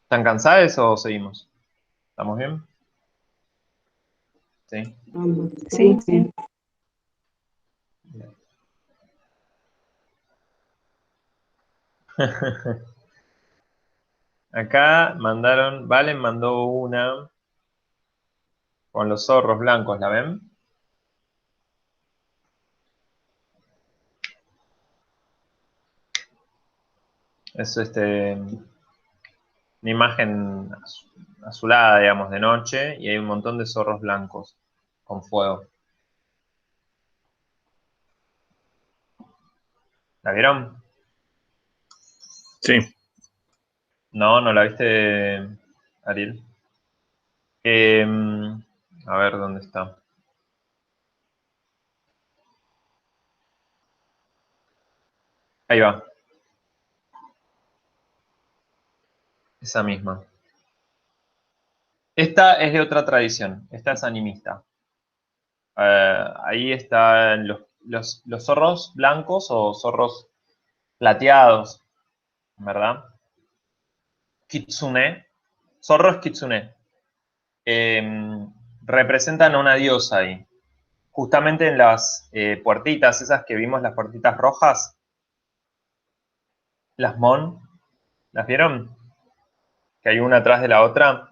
S1: ¿Están cansados o seguimos? ¿Estamos bien? Sí.
S8: Sí.
S1: Acá Valen mandó una con los zorros blancos, ¿la ven? Es una imagen azulada, digamos, de noche, y hay un montón de zorros blancos con fuego. ¿La vieron?
S12: Sí.
S1: No, ¿no la viste, Ariel? A ver, ¿dónde está? Ahí va. Esa misma. Esta es de otra tradición. Esta es animista. Ahí están los zorros blancos o zorros plateados, ¿verdad? Kitsune. Zorros kitsune. Representan a una diosa ahí. Justamente en las puertitas, esas que vimos, las puertitas rojas, las mon, ¿las vieron? Que hay una atrás de la otra.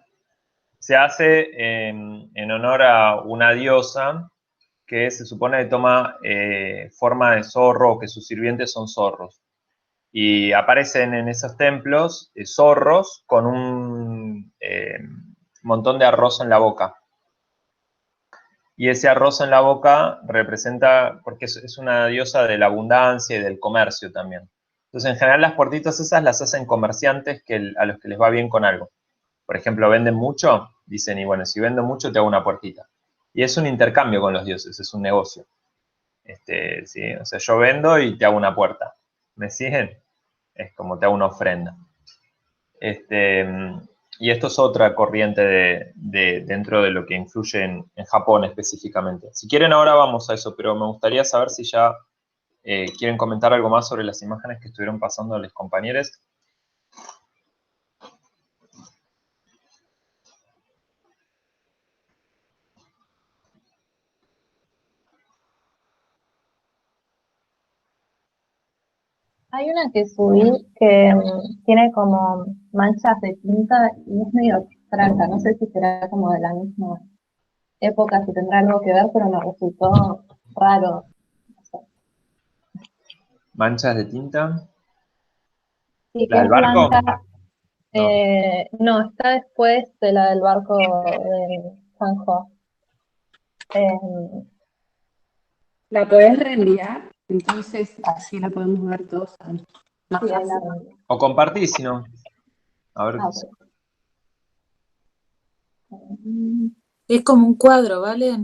S1: Se hace en honor a una diosa que se supone que toma forma de zorro o que sus sirvientes son zorros. Y aparecen en esos templos zorros con un montón de arroz en la boca. Y ese arroz en la boca representa, porque es una diosa de la abundancia y del comercio también. Entonces, en general, las puertitas esas las hacen comerciantes a los que les va bien con algo. Por ejemplo, venden mucho, dicen, y bueno, si vendo mucho te hago una puertita. Y es un intercambio con los dioses, es un negocio. ¿Sí? O sea, yo vendo y te hago una puerta. ¿Me siguen? Es como te hago una ofrenda. Y esto es otra corriente dentro de lo que influye en Japón específicamente. Si quieren ahora vamos a eso, pero me gustaría saber si ya quieren comentar algo más sobre las imágenes que estuvieron pasando los compañeros.
S14: Hay una que subí que tiene como manchas de tinta y es medio extraña. No sé si será como de la misma época, si tendrá algo que ver, pero me resultó raro. No sé.
S1: ¿Manchas de tinta?
S14: Sí,
S1: ¿La
S14: que
S1: del
S14: es
S1: barco?
S14: blanca.
S1: No.
S14: No, está después de la del barco de Sanjo.
S3: ¿La podés reenviar? Entonces así la podemos ver todos más
S14: Sí, ahí la
S3: fácil.
S14: reenvío.
S1: O compartís, si no. A ver.
S7: Es como un cuadro, ¿vale?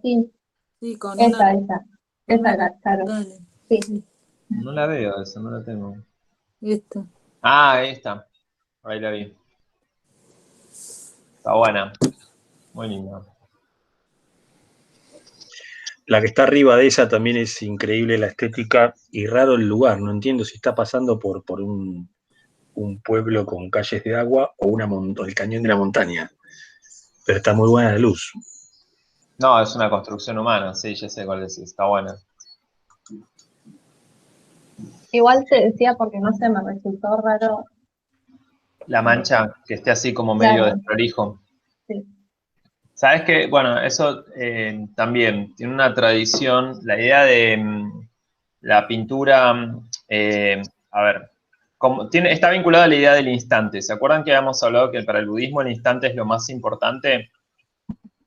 S14: Sí.
S7: Sí, con
S14: Esa,
S7: una...
S14: esa, claro.
S7: Dale.
S14: Sí.
S1: No la veo, esa no la tengo.
S7: Esta.
S1: Ah, ahí está. Ahí la vi. Está buena. Muy linda.
S12: La que está arriba de esa también es increíble la estética y raro el lugar. No entiendo si está pasando por un pueblo con calles de agua o el cañón de la montaña. Pero está muy buena la luz.
S1: No, es una construcción humana, sí, ya sé cuál decís. Está buena.
S14: Igual te decía porque no sé, me resultó raro.
S1: La mancha que esté así como medio
S14: Claro.
S1: desprolijo.
S14: Sí.
S1: Sabes que, bueno, eso también tiene una tradición, la idea de la pintura, a ver, está vinculada a la idea del instante. ¿Se acuerdan que habíamos hablado que para el budismo el instante es lo más importante?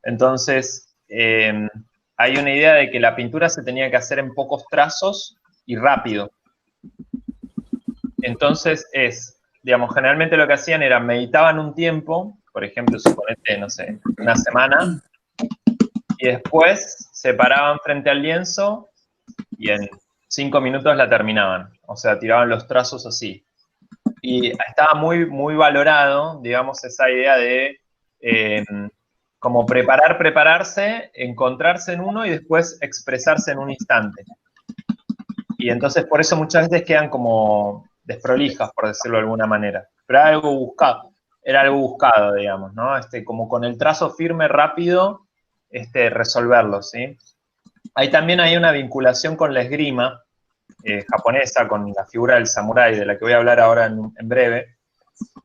S1: Entonces, hay una idea de que la pintura se tenía que hacer en pocos trazos y rápido. Entonces digamos, generalmente lo que hacían era meditaban un tiempo, por ejemplo, suponete, no sé, una semana, y después se paraban frente al lienzo y en 5 minutos la terminaban. O sea, tiraban los trazos así. Y estaba muy, muy valorado, digamos, esa idea de como prepararse, encontrarse en uno y después expresarse en un instante. Y entonces por eso muchas veces quedan como desprolijas, por decirlo de alguna manera. Pero era algo buscado, digamos, ¿no? Como con el trazo firme, rápido, resolverlo, ¿sí? Ahí también hay una vinculación con la esgrima japonesa, con la figura del samurái, de la que voy a hablar ahora en breve.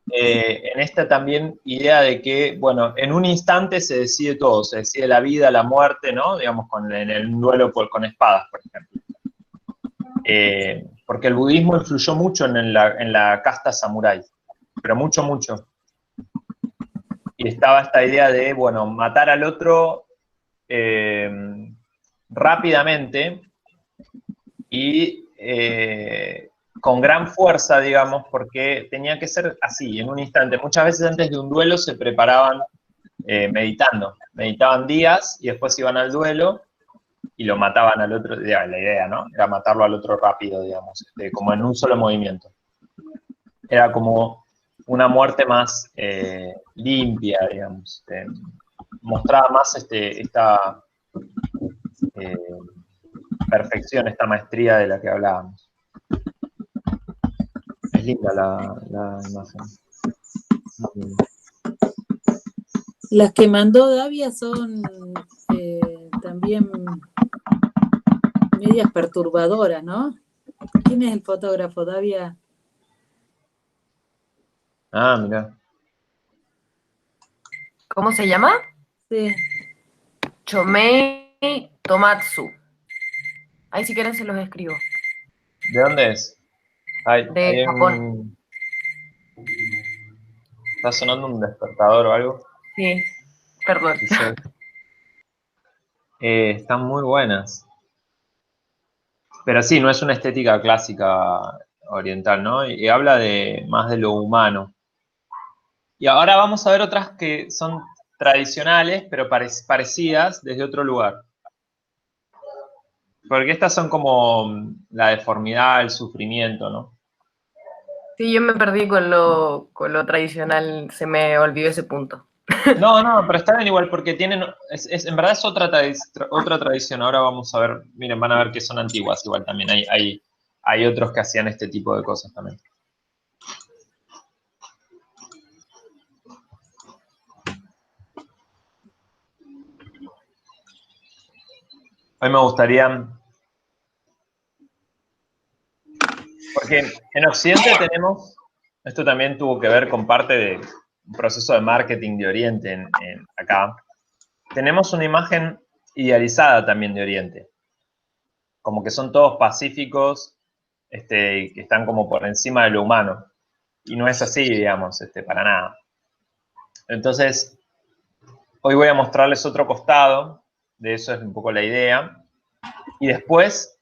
S1: En esta también idea de que, bueno, en un instante se decide todo, se decide la vida, la muerte, ¿no? Digamos, en el duelo con espadas, por ejemplo. Porque el budismo influyó mucho en la casta samurái, pero mucho, mucho. Y estaba esta idea de, bueno, matar al otro rápidamente y con gran fuerza, digamos, porque tenía que ser así, en un instante. Muchas veces antes de un duelo se preparaban meditaban días y después iban al duelo y lo mataban al otro, la idea, ¿no? Era matarlo al otro rápido, digamos, como en un solo movimiento. Era como una muerte más limpia, digamos. Mostraba más esta perfección, esta maestría de la que hablábamos. Es linda la imagen.
S7: Las que mandó Davia son también medias perturbadoras, ¿no? ¿Quién es el fotógrafo, Davia?
S1: Ah, mirá.
S5: ¿Cómo se llama?
S7: Sí.
S5: Chomei Tomatsu. Ahí si quieren se los escribo.
S1: ¿De dónde es?
S5: De
S1: Hay
S5: Japón.
S1: ¿Está sonando un despertador o algo?
S5: Sí, perdón.
S1: Quizás. Están muy buenas. Pero sí, no es una estética clásica oriental, ¿no? Y habla más de lo humano. Y ahora vamos a ver otras que son tradicionales, pero parecidas desde otro lugar. Porque estas son como la deformidad, el sufrimiento, ¿no?
S5: Sí, yo me perdí con lo tradicional, se me olvidó ese punto.
S1: No, pero está bien igual porque tienen, en verdad es otra tradición. Ahora vamos a ver, miren, van a ver que son antiguas igual también. Hay otros que hacían este tipo de cosas también. Hoy me gustaría, porque en Occidente tenemos, esto también tuvo que ver con parte de un proceso de marketing de Oriente acá. Tenemos una imagen idealizada también de Oriente, como que son todos pacíficos, que están como por encima de lo humano. Y no es así, digamos, para nada. Entonces, hoy voy a mostrarles otro costado, de eso es un poco la idea. Y después,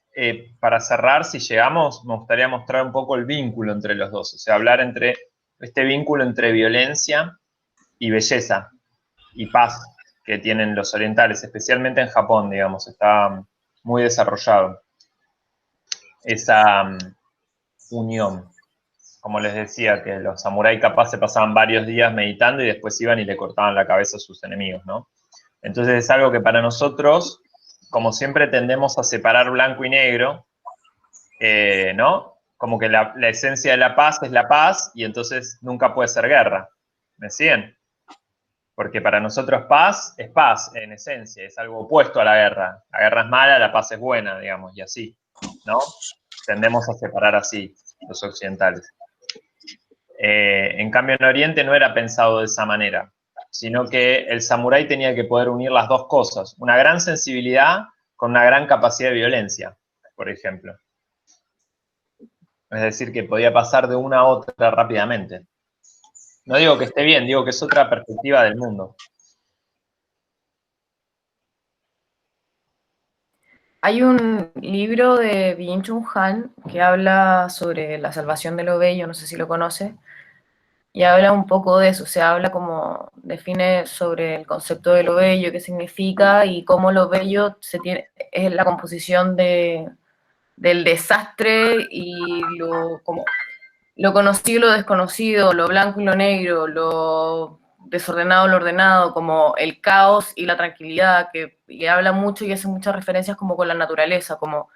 S1: para cerrar, si llegamos, me gustaría mostrar un poco el vínculo entre los dos, o sea, hablar entre este vínculo entre violencia y belleza y paz que tienen los orientales, especialmente en Japón, digamos, está muy desarrollado esa unión. Como les decía, que los samuráis capaz se pasaban varios días meditando y después iban y le cortaban la cabeza a sus enemigos, ¿no? Entonces es algo que para nosotros, como siempre tendemos a separar blanco y negro, ¿no? Como que la esencia de la paz es la paz y entonces nunca puede ser guerra. ¿Me siguen? Porque para nosotros paz es paz en esencia, es algo opuesto a la guerra. La guerra es mala, la paz es buena, digamos, y así, ¿no? Tendemos a separar así los occidentales. En cambio, en Oriente no era pensado de esa manera, sino que el samurái tenía que poder unir las dos cosas, una gran sensibilidad con una gran capacidad de violencia, por ejemplo. Es decir, que podía pasar de una a otra rápidamente. No digo que esté bien, digo que es otra perspectiva del mundo.
S5: Hay un libro de Byung-Chul Han que habla sobre la salvación de lo bello, no sé si lo conoce, y habla un poco de eso, o sea, habla como, define sobre el concepto de lo bello, qué significa y cómo lo bello es la composición del desastre y como lo conocido y lo desconocido, lo blanco y lo negro, lo desordenado y lo ordenado, como el caos y la tranquilidad, y habla mucho y hace muchas referencias como con la naturaleza, como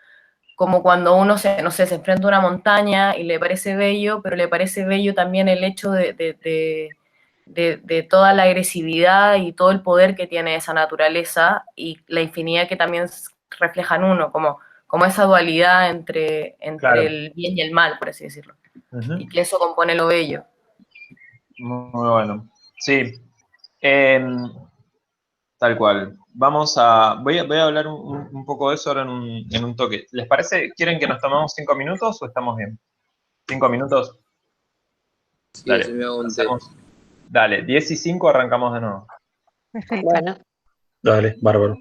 S5: cuando uno no sé, se enfrenta a una montaña y le parece bello, pero le parece bello también el hecho de toda la agresividad y todo el poder que tiene esa naturaleza y la infinidad que también refleja en uno, como esa dualidad entre
S1: Claro.
S5: el bien y el mal, por así decirlo.
S1: Uh-huh.
S5: Y que eso compone lo bello.
S1: Muy bueno. Sí. Tal cual. Voy a hablar un poco de eso ahora en un toque. ¿Les parece? ¿Quieren que nos tomemos 5 minutos o estamos bien? ¿5 minutos?
S10: Sí,
S1: Dale.
S10: se me hago un té.
S1: Dale, 10 y 5 arrancamos de nuevo.
S6: Perfecto.
S3: Bueno.
S12: Dale, bárbaro.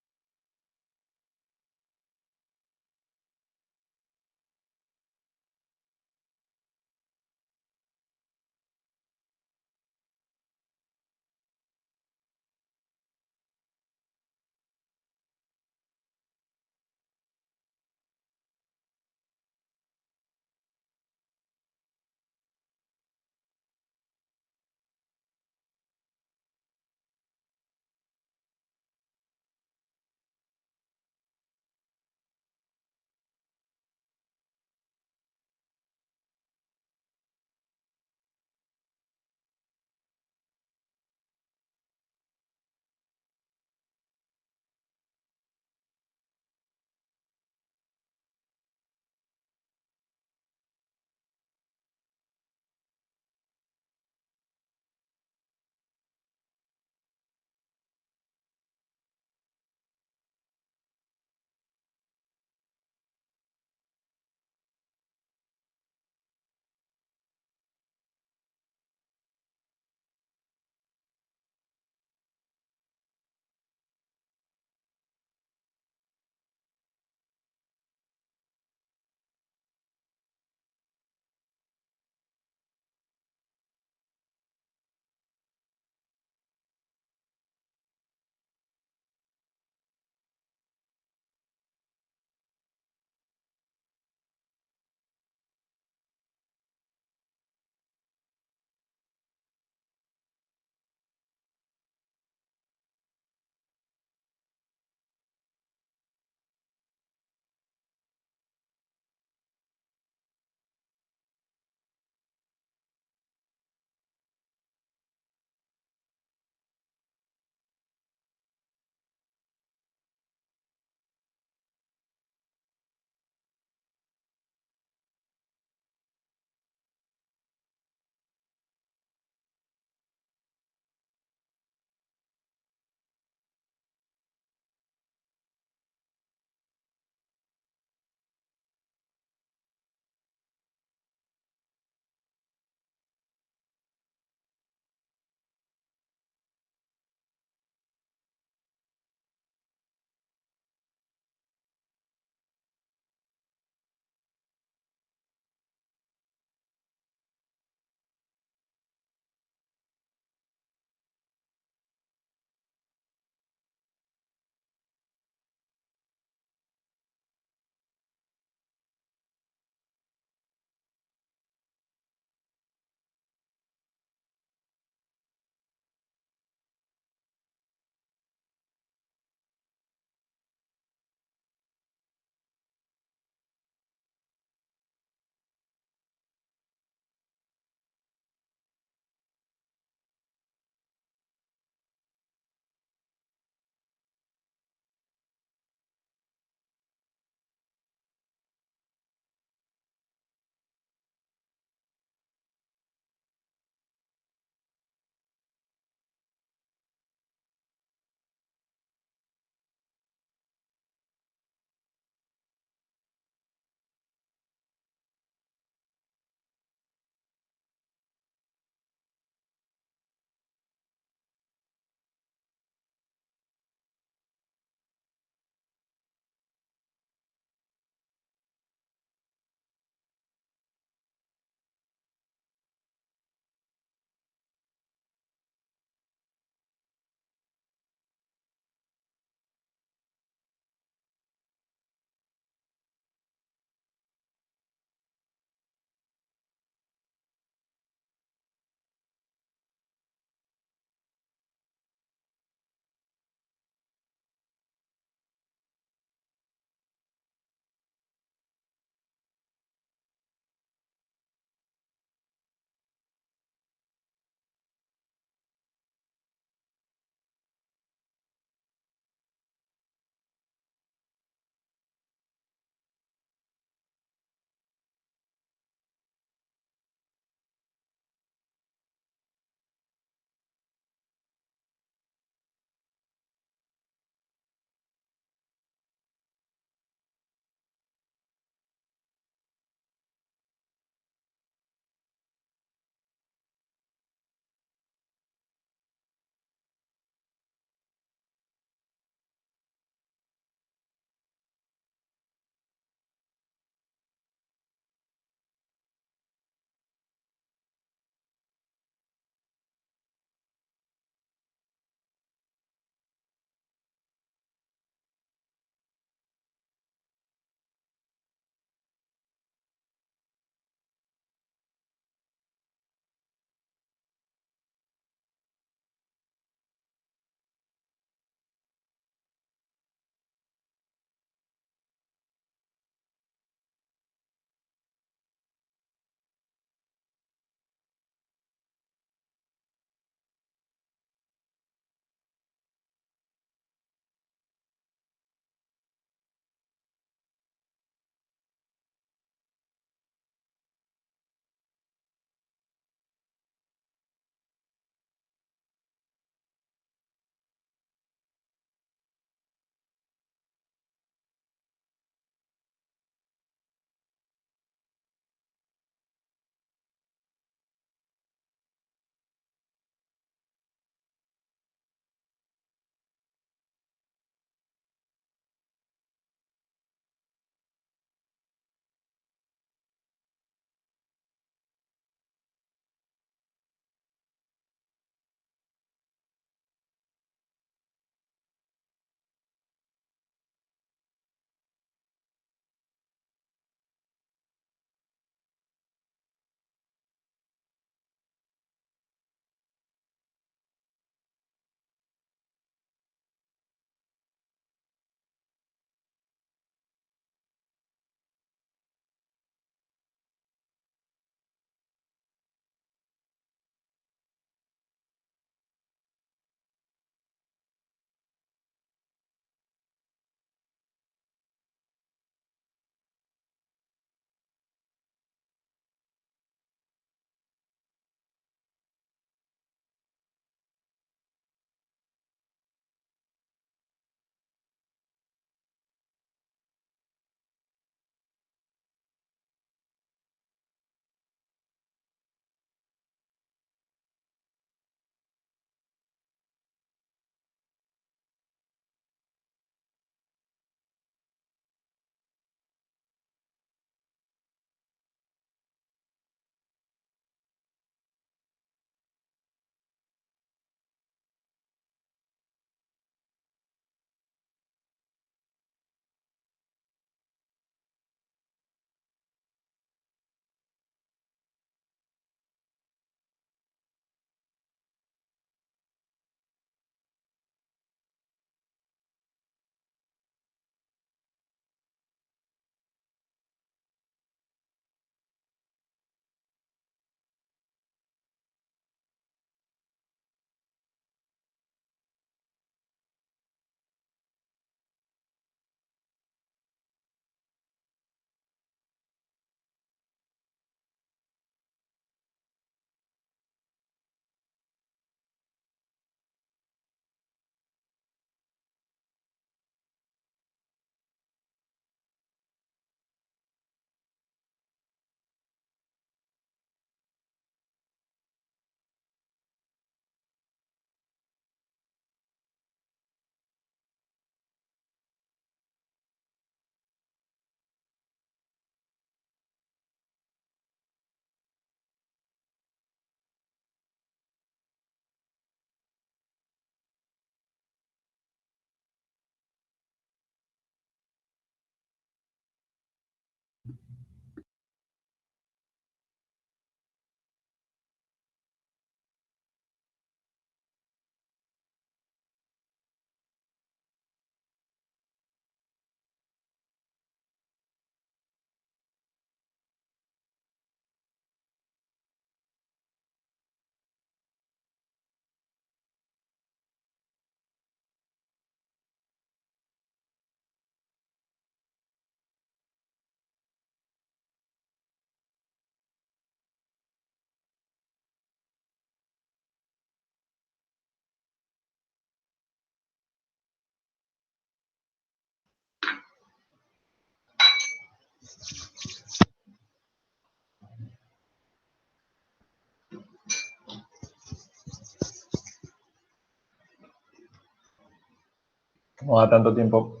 S1: ¿Cómo va tanto tiempo?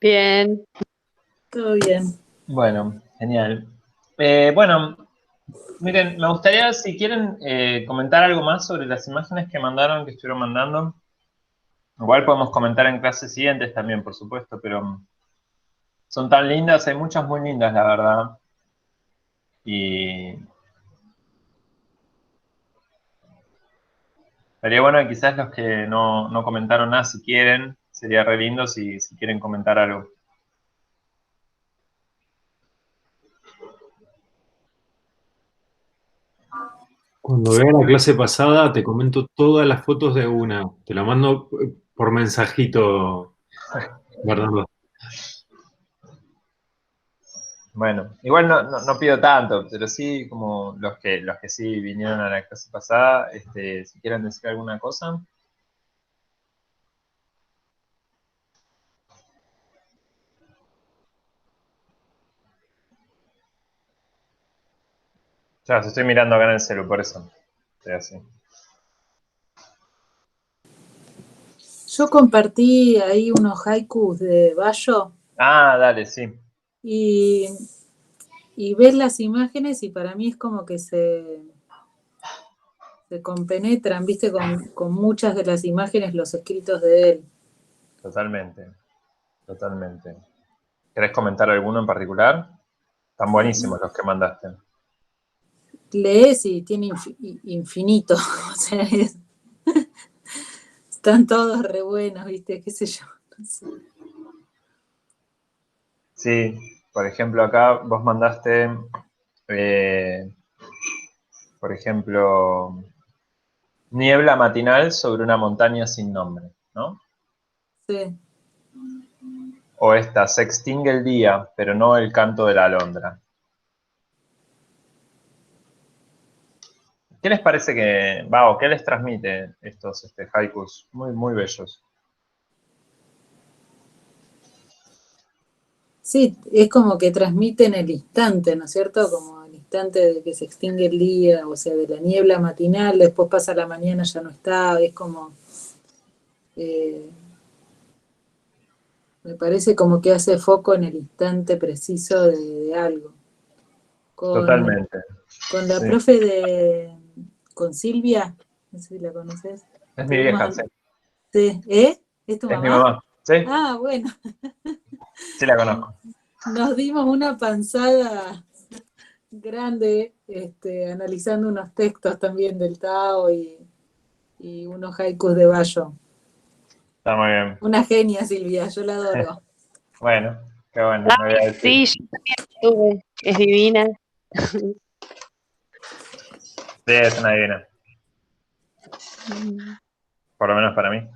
S3: Bien.
S7: Todo bien.
S1: Bueno, genial. Bueno, miren, me gustaría, si quieren, comentar algo más sobre las imágenes que mandaron, que estuvieron mandando. Igual podemos comentar en clases siguientes también, por supuesto, pero son tan lindas, hay muchas muy lindas, la verdad. Y sería bueno que quizás los que no comentaron nada, si quieren, sería re lindo si quieren comentar algo.
S15: Cuando vea la clase pasada, te comento todas las fotos de una. Te la mando por mensajito, Bernardo.
S1: Bueno, igual no pido tanto, pero sí como los que sí vinieron a la clase pasada, si quieren decir alguna cosa. Ya, estoy mirando acá en el celu, por eso. Estoy así.
S7: Yo compartí ahí unos haikus de Bayo
S1: Ah, dale, sí.
S7: y ves las imágenes y para mí es como que se compenetran, viste, con muchas de las imágenes, los escritos de él.
S1: Totalmente. Totalmente. ¿Querés comentar alguno en particular? Están buenísimos los que mandaste.
S7: Lees y tiene infinito, o sea, están todos re buenos, viste, qué sé yo. No sé.
S1: Sí, por ejemplo, acá vos mandaste, por ejemplo, niebla matinal sobre una montaña sin nombre, ¿no?
S7: Sí.
S1: O esta, se extingue el día, pero no el canto de la alondra. ¿Qué les parece o qué les transmite estos haikus muy, muy bellos?
S7: Sí, es como que transmiten el instante, ¿no es cierto? Como el instante de que se extingue el día, o sea, de la niebla matinal, después pasa la mañana, ya no está, es como... me parece como que hace foco en el instante preciso de algo.
S1: Totalmente.
S7: Con la
S1: Sí.
S7: profe con Silvia, no sé si la conoces.
S1: Es mi vieja, sí.
S7: Sí. ¿Eh? ¿Es tu mamá?
S1: Es mi mamá, sí.
S7: Ah, bueno.
S1: Sí la conozco.
S7: Nos dimos una panzada grande, analizando unos textos también del Tao y unos haikus de Bayo.
S1: Está muy bien.
S7: Una genia, Silvia, yo la adoro.
S1: Bueno, qué bueno. Me voy a decir.
S3: Sí, yo también la tuve. Es divina.
S1: Sí, es una divina. Por lo menos para mí.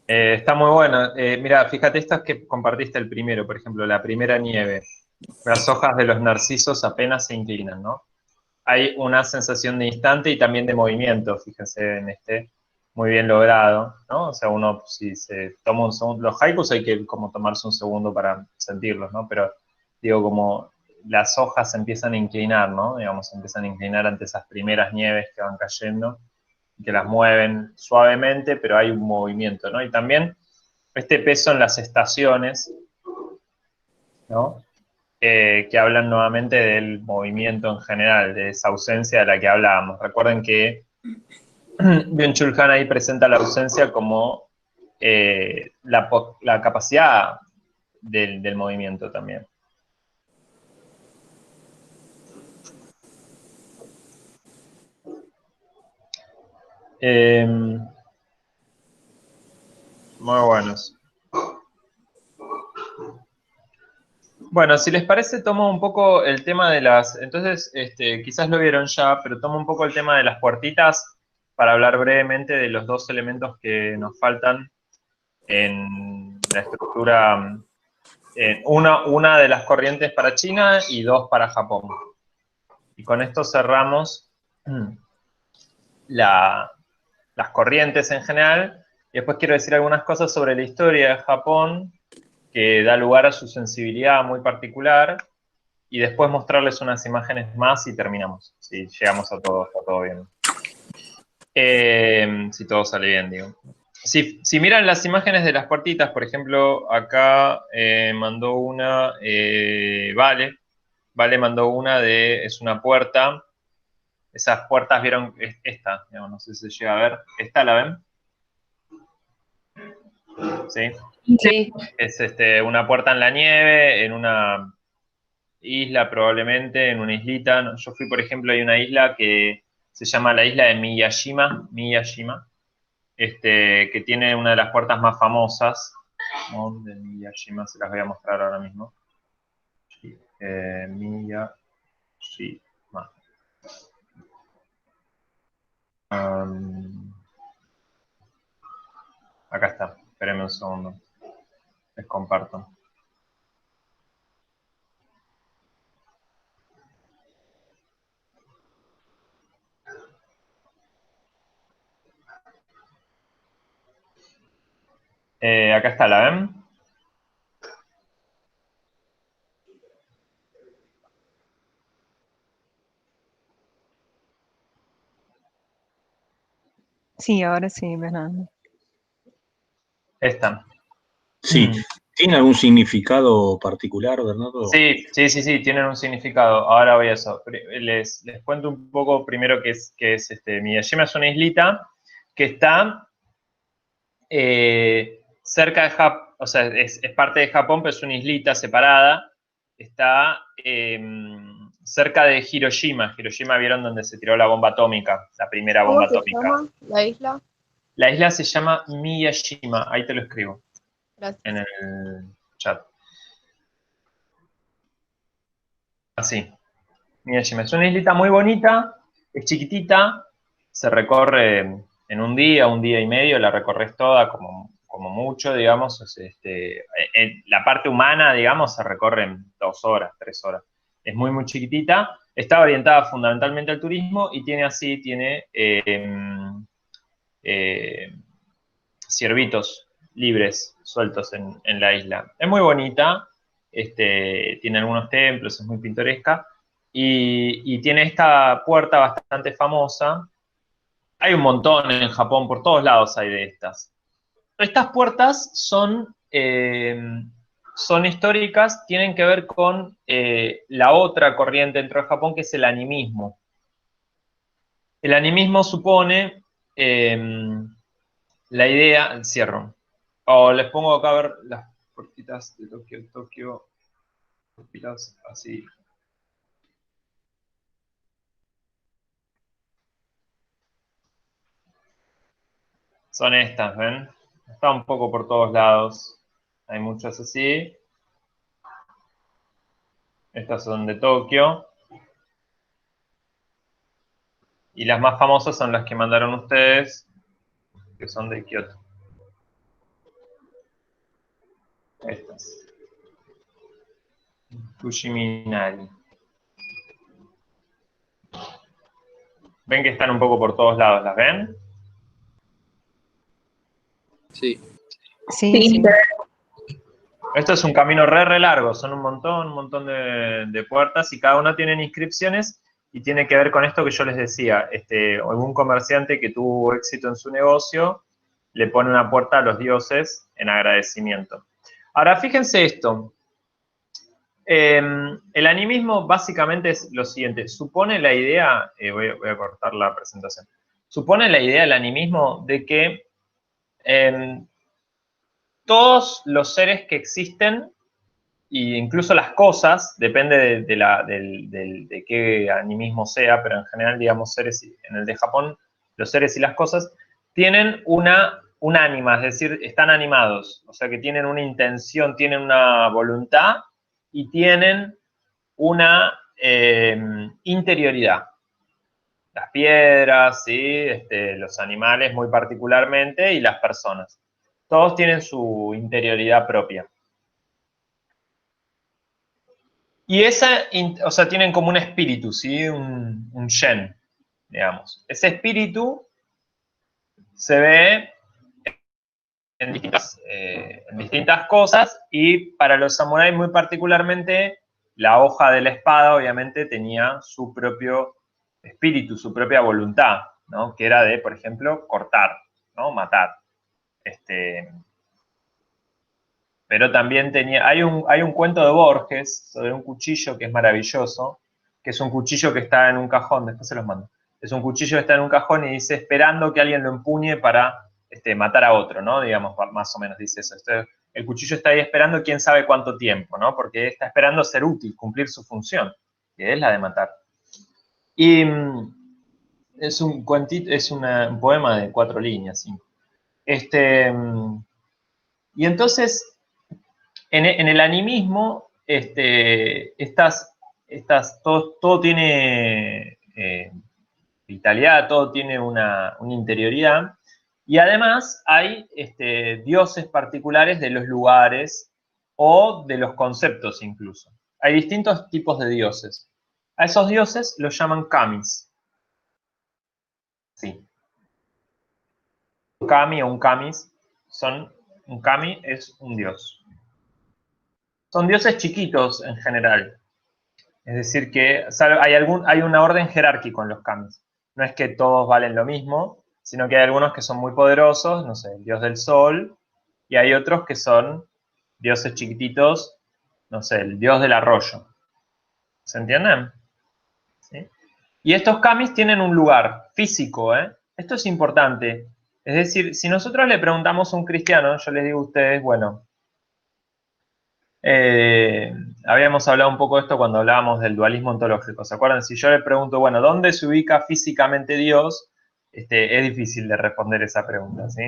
S1: Está muy bueno. Mira, fíjate, estas que compartiste el primero, por ejemplo, la primera nieve. Las hojas de los narcisos apenas se inclinan, ¿no? Hay una sensación de instante y también de movimiento, fíjense en muy bien logrado, ¿no? O sea, uno, si se toma un segundo, los haikus hay que como tomarse un segundo para sentirlos, ¿no? Pero digo, como las hojas se empiezan a inclinar, ¿no? Digamos, se empiezan a inclinar ante esas primeras nieves que van cayendo, que las mueven suavemente, pero hay un movimiento, ¿no? Y también este peso en las estaciones, ¿no? Que hablan nuevamente del movimiento en general, de esa ausencia de la que hablábamos. Recuerden que Byung-Chul Han ahí presenta la ausencia como la capacidad del movimiento también. Muy buenos. Bueno, si les parece, tomo un poco el tema de las... Entonces, quizás lo vieron ya, pero tomo un poco el tema de las puertitas para hablar brevemente de los dos elementos que nos faltan en la estructura. Una de las corrientes para China y dos para Japón. Y con esto cerramos las corrientes en general Y después quiero decir algunas cosas sobre la historia de Japón, que da lugar a su sensibilidad muy particular, y después mostrarles unas imágenes más y terminamos. Si llegamos a todo, está todo bien. Si todo sale bien, digo. Si miran las imágenes de las puertitas, por ejemplo, acá mandó una, Vale mandó una es una puerta. Esas puertas, ¿vieron? Esta, digamos, no sé si se llega a ver. ¿Esta la ven? ¿Sí?
S9: Sí.
S1: Es una puerta en la nieve, en una isla probablemente, en una islita. Yo fui, por ejemplo, hay una isla que se llama la isla de Miyashima, que tiene una de las puertas más famosas, ¿no? De Miyashima, se las voy a mostrar ahora mismo. Miyashima. Acá está, espérenme un segundo. Les comparto. Acá está, ¿la ven?
S6: Sí, ahora sí, Fernando.
S1: Esta.
S12: Sí. ¿Tiene algún significado particular, Bernardo?
S1: Sí, tienen un significado. Ahora voy a eso. Les cuento un poco primero qué es Miyashima. Es una islita que está cerca de Japón, o sea, es parte de Japón, pero es una islita separada. Está cerca de Hiroshima. Hiroshima, ¿vieron donde se tiró la bomba atómica? La primera bomba
S9: ¿Cómo se
S1: atómica.
S9: llama la isla?
S1: La isla se llama Miyashima. Ahí te lo escribo.
S9: Gracias.
S1: En el chat. Así. Miyashima. Es una islita muy bonita, es chiquitita, se recorre en un día y medio, la recorres toda como mucho, digamos. La parte humana, digamos, se recorre en 2 horas, 3 horas. Es muy, muy chiquitita. Está orientada fundamentalmente al turismo y tiene ciervitos libres, sueltos en la isla. Es muy bonita, tiene algunos templos, es muy pintoresca, y tiene esta puerta bastante famosa. Hay un montón en Japón, por todos lados hay de estas. Estas puertas son históricas, tienen que ver con la otra corriente dentro de Japón, que es el animismo. El animismo supone la idea, cierro. O les pongo acá a ver las puertitas de Tokio, así. Son estas, ¿ven? Está un poco por todos lados. Hay muchas así. Estas son de Tokio. Y las más famosas son las que mandaron ustedes, que son de Kioto. Estas. Fushiminari. ¿Ven que están un poco por todos lados? ¿Las ven?
S10: Sí.
S6: Sí.
S1: Esto es un camino re largo, son un montón de puertas y cada una tiene inscripciones y tiene que ver con esto que yo les decía. Algún comerciante que tuvo éxito en su negocio le pone una puerta a los dioses en agradecimiento. Ahora, fíjense esto. El animismo básicamente es lo siguiente. Supone la idea, voy a cortar la presentación. Supone la idea del animismo de que todos los seres que existen, e incluso las cosas, depende de qué animismo sea, pero en general, digamos, en el de Japón, los seres y las cosas tienen un ánima, es decir, están animados, o sea que tienen una intención, tienen una voluntad y tienen una interioridad. Las piedras, ¿sí? Los animales muy particularmente y las personas. Todos tienen su interioridad propia. Y tienen como un espíritu, ¿sí? Un shen, digamos. Ese espíritu se ve en distintas cosas, y para los samuráis muy particularmente, la hoja de la espada obviamente tenía su propio espíritu, su propia voluntad, ¿no? Que era de, por ejemplo, cortar, ¿no? Matar. Pero también hay un cuento de Borges sobre un cuchillo que es maravilloso, que es un cuchillo que está en un cajón, después se los mando. Es un cuchillo que está en un cajón y dice, esperando que alguien lo empuñe para matar a otro, ¿no? Digamos, más o menos dice eso. El cuchillo está ahí esperando quién sabe cuánto tiempo, ¿no? Porque está esperando ser útil, cumplir su función, que es la de matar. Y es un cuentito, es un poema de 4 líneas, 5. Y entonces, en el animismo, todo tiene vitalidad, todo tiene una interioridad, y además hay dioses particulares de los lugares o de los conceptos incluso. Hay distintos tipos de dioses. A esos dioses los llaman kamis. Sí. Un kami o un kamis un kami es un dios. Son dioses chiquitos en general. Es decir que hay una orden jerárquica en los kamis. No es que todos valen lo mismo, sino que hay algunos que son muy poderosos, no sé, el dios del sol, y hay otros que son dioses chiquititos, no sé, el dios del arroyo. ¿Se entienden? ¿Sí? Y estos kamis tienen un lugar físico, ¿eh? Esto es importante. Es decir, si nosotros le preguntamos a un cristiano, yo les digo a ustedes, bueno, habíamos hablado un poco de esto cuando hablábamos del dualismo ontológico. ¿Se acuerdan? Si yo le pregunto, bueno, ¿dónde se ubica físicamente Dios? Es difícil de responder esa pregunta, ¿sí?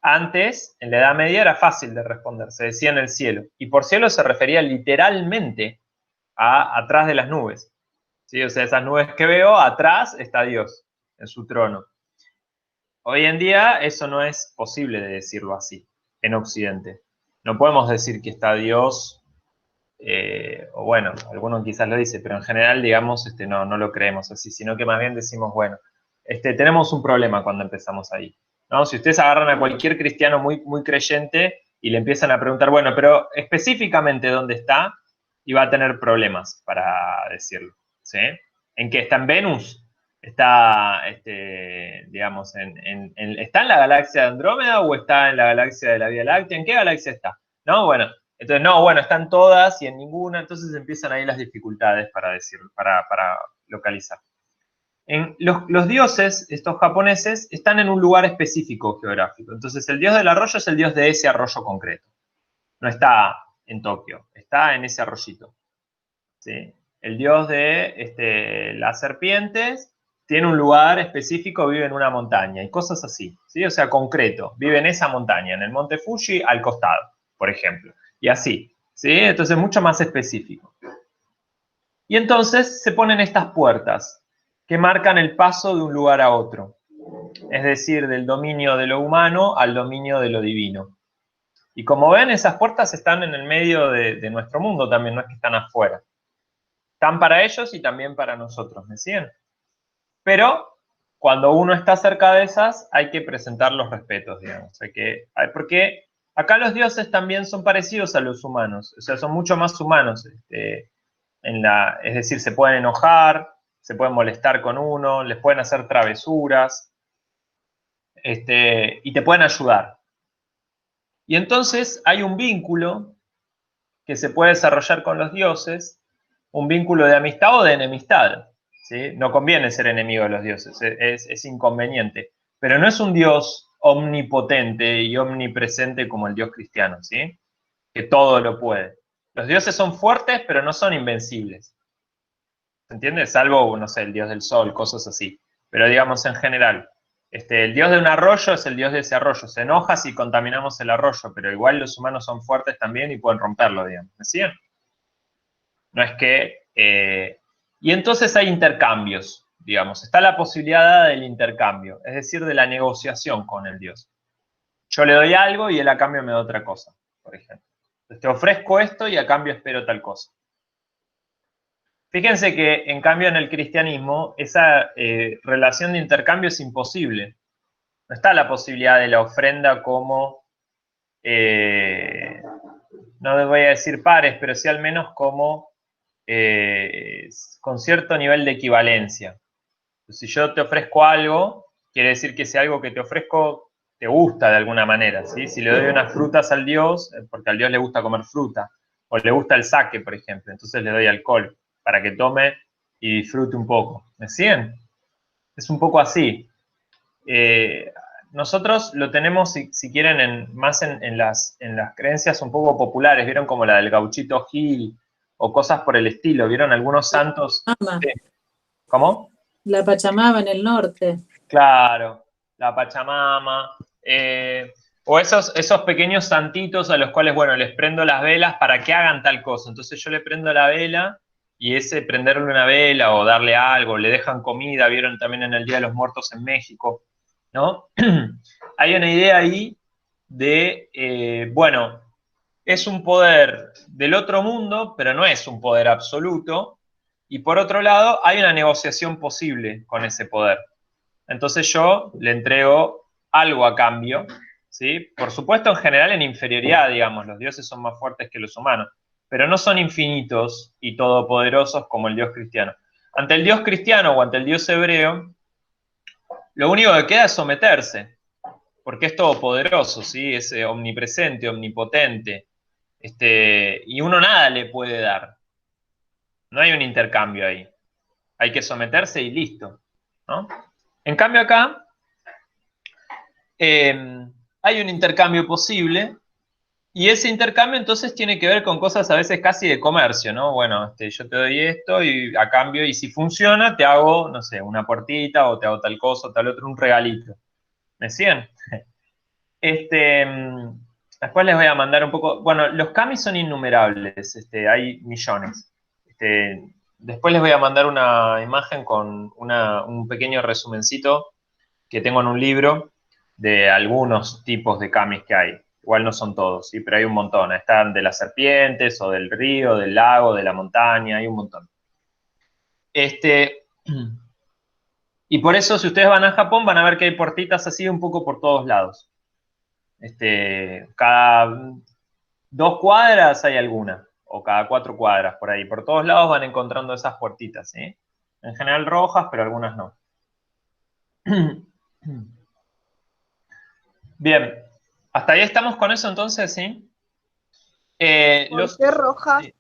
S1: Antes, en la Edad Media, era fácil de responder, se decía en el cielo. Y por cielo se refería literalmente a atrás de las nubes. ¿Sí? O sea, esas nubes que veo, atrás está Dios, en su trono. Hoy en día eso no es posible de decirlo así, en Occidente. No podemos decir que está Dios, o bueno, alguno quizás lo dice, pero en general, digamos, no lo creemos así, sino que más bien decimos, bueno, tenemos un problema cuando empezamos ahí, ¿no? Si ustedes agarran a cualquier cristiano muy, muy creyente y le empiezan a preguntar, bueno, pero específicamente ¿dónde está? Y va a tener problemas para decirlo, ¿sí? ¿En qué está? ¿En Venus? ¿Está, digamos, está en la galaxia de Andrómeda o está en la galaxia de la Vía Láctea? ¿En qué galaxia está? ¿No? Bueno, entonces, no, bueno, están todas y en ninguna, entonces empiezan ahí las dificultades para decirlo, para localizar. Los dioses, estos japoneses, están en un lugar específico geográfico. Entonces, el dios del arroyo es el dios de ese arroyo concreto. No está en Tokio, está en ese arroyito. ¿Sí? El dios de las serpientes tiene un lugar específico, vive en una montaña y cosas así, ¿sí? O sea, concreto, vive en esa montaña, en el monte Fuji, al costado, por ejemplo, y así, ¿sí? Entonces, mucho más específico. Y entonces se ponen estas puertas que marcan el paso de un lugar a otro, es decir, del dominio de lo humano al dominio de lo divino. Y como ven, esas puertas están en el medio de nuestro mundo también, no es que están afuera. Están para ellos y también para nosotros, ¿me siguen? Pero cuando uno está cerca de esas, hay que presentar los respetos, digamos. Porque acá los dioses también son parecidos a los humanos, o sea, son mucho más humanos. Es decir, se pueden enojar, se pueden molestar con uno, les pueden hacer travesuras, y te pueden ayudar. Y entonces hay un vínculo que se puede desarrollar con los dioses, un vínculo de amistad o de enemistad. ¿Sí? No conviene ser enemigo de los dioses, es inconveniente. Pero no es un Dios omnipotente y omnipresente como el Dios cristiano, ¿sí? Que todo lo puede. Los dioses son fuertes, pero no son invencibles. ¿Se entiende? Salvo, no sé, el dios del sol, cosas así. Pero digamos en general, el dios de un arroyo es el dios de ese arroyo. Se enoja si contaminamos el arroyo, pero igual los humanos son fuertes también y pueden romperlo, digamos. ¿Me siguen? No es que... y entonces hay intercambios, digamos. Está la posibilidad del intercambio, es decir, de la negociación con el dios. Yo le doy algo y él a cambio me da otra cosa, por ejemplo. Entonces te ofrezco esto y a cambio espero tal cosa. Fíjense que, en cambio, en el cristianismo, esa relación de intercambio es imposible. No está la posibilidad de la ofrenda como no les voy a decir pares, pero sí al menos como con cierto nivel de equivalencia. Si yo te ofrezco algo, quiere decir que ese algo que te ofrezco te gusta de alguna manera, ¿sí? Si le doy unas frutas al dios, porque al dios le gusta comer fruta, o le gusta el sake, por ejemplo, entonces le doy alcohol para que tome y disfrute un poco. ¿Me siguen? Es un poco así. Nosotros lo tenemos, si quieren, más en las creencias un poco populares, ¿vieron? Como la del Gauchito Gil, o cosas por el estilo, ¿vieron? Algunos santos... ¿Cómo?
S7: La Pachamama en el norte.
S1: Claro, la Pachamama, o esos pequeños santitos a los cuales, bueno, les prendo las velas para que hagan tal cosa. Entonces yo le prendo la vela y ese prenderle una vela o darle algo, le dejan comida, vieron también en el Día de los Muertos en México, ¿no? Hay una idea ahí de, bueno, es un poder del otro mundo, pero no es un poder absoluto. Y por otro lado, hay una negociación posible con ese poder. Entonces yo le entrego algo a cambio, ¿sí? Por supuesto, en general en inferioridad, digamos, los dioses son más fuertes que los humanos, pero no son infinitos y todopoderosos como el dios cristiano. Ante el dios cristiano o ante el dios hebreo, lo único que queda es someterse, porque es todopoderoso, ¿sí? Es omnipresente, omnipotente, y uno nada le puede dar. No hay un intercambio ahí. Hay que someterse y listo, ¿no? En cambio acá hay un intercambio posible y ese intercambio entonces tiene que ver con cosas a veces casi de comercio, ¿no? Bueno, yo te doy esto y a cambio, y si funciona, te hago, no sé, una puertita o te hago tal cosa o tal otro, un regalito. ¿Me siguen? Después les voy a mandar un poco... Bueno, los kamis son innumerables, hay millones. Después les voy a mandar una imagen con un pequeño resumencito que tengo en un libro de algunos tipos de kamis que hay. Igual no son todos, ¿sí? Pero hay un montón. Están de las serpientes, o del río, del lago, de la montaña, hay un montón. Y por eso, si ustedes van a Japón, van a ver que hay puertitas así un poco por todos lados. Cada 2 cuadras hay alguna, o cada 4 cuadras por ahí. Por todos lados van encontrando esas puertitas, ¿sí? En general rojas, pero algunas no. Bien, hasta ahí estamos con eso entonces, ¿sí?
S9: ¿Por qué rojas?
S1: Sí.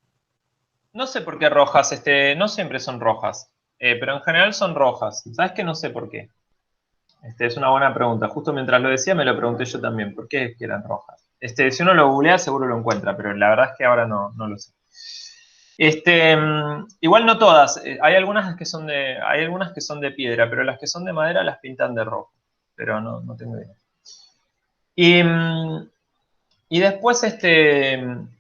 S1: No sé por qué rojas, no siempre son rojas, pero en general son rojas. ¿Sabes qué? No sé por qué. Es una buena pregunta. Justo mientras lo decía me lo pregunté yo también. ¿Por qué es que eran rojas? Si uno lo googlea seguro lo encuentra, pero la verdad es que ahora no lo sé. Igual no todas. Hay algunas que son de piedra, pero las que son de madera las pintan de rojo. Pero no tengo idea. Y después, en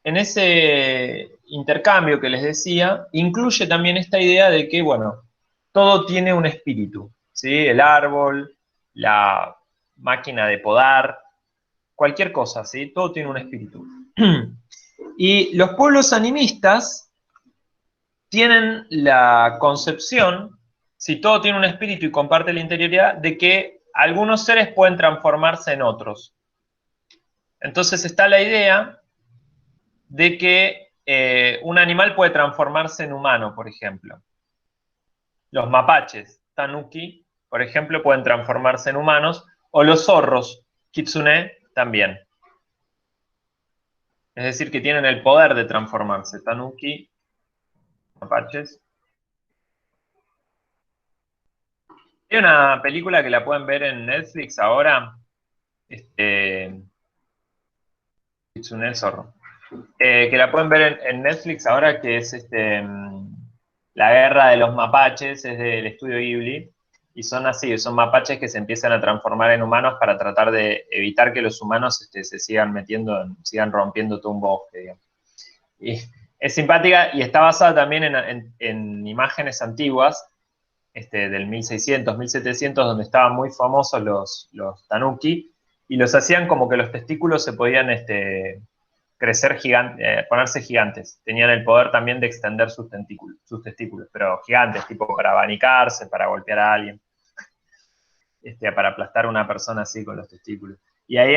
S1: ese intercambio que les decía, incluye también esta idea de que, bueno, todo tiene un espíritu, ¿sí? El árbol, la máquina de podar, cualquier cosa, ¿sí? Todo tiene un espíritu. Y los pueblos animistas tienen la concepción, si todo tiene un espíritu y comparte la interioridad, de que algunos seres pueden transformarse en otros. Entonces está la idea de que un animal puede transformarse en humano, por ejemplo. Los mapaches, tanuki, por ejemplo, pueden transformarse en humanos, o los zorros, kitsune, también. Es decir, que tienen el poder de transformarse, tanuki, mapaches. Hay una película que la pueden ver en Netflix ahora, Kitsune Zorro, que la pueden ver en Netflix ahora, que es La Guerra de los Mapaches, es del estudio Ghibli, y son así, son mapaches que se empiezan a transformar en humanos para tratar de evitar que los humanos se sigan sigan rompiendo todo un bosque, digamos. Y es simpática y está basada también en imágenes antiguas, del 1600, 1700, donde estaban muy famosos los tanuki, y los hacían como que los testículos se podían crecer gigantes, ponerse gigantes. Tenían el poder también de extender sus testículos, pero gigantes, tipo para abanicarse, para golpear a alguien, para aplastar a una persona así con los testículos. Y ahí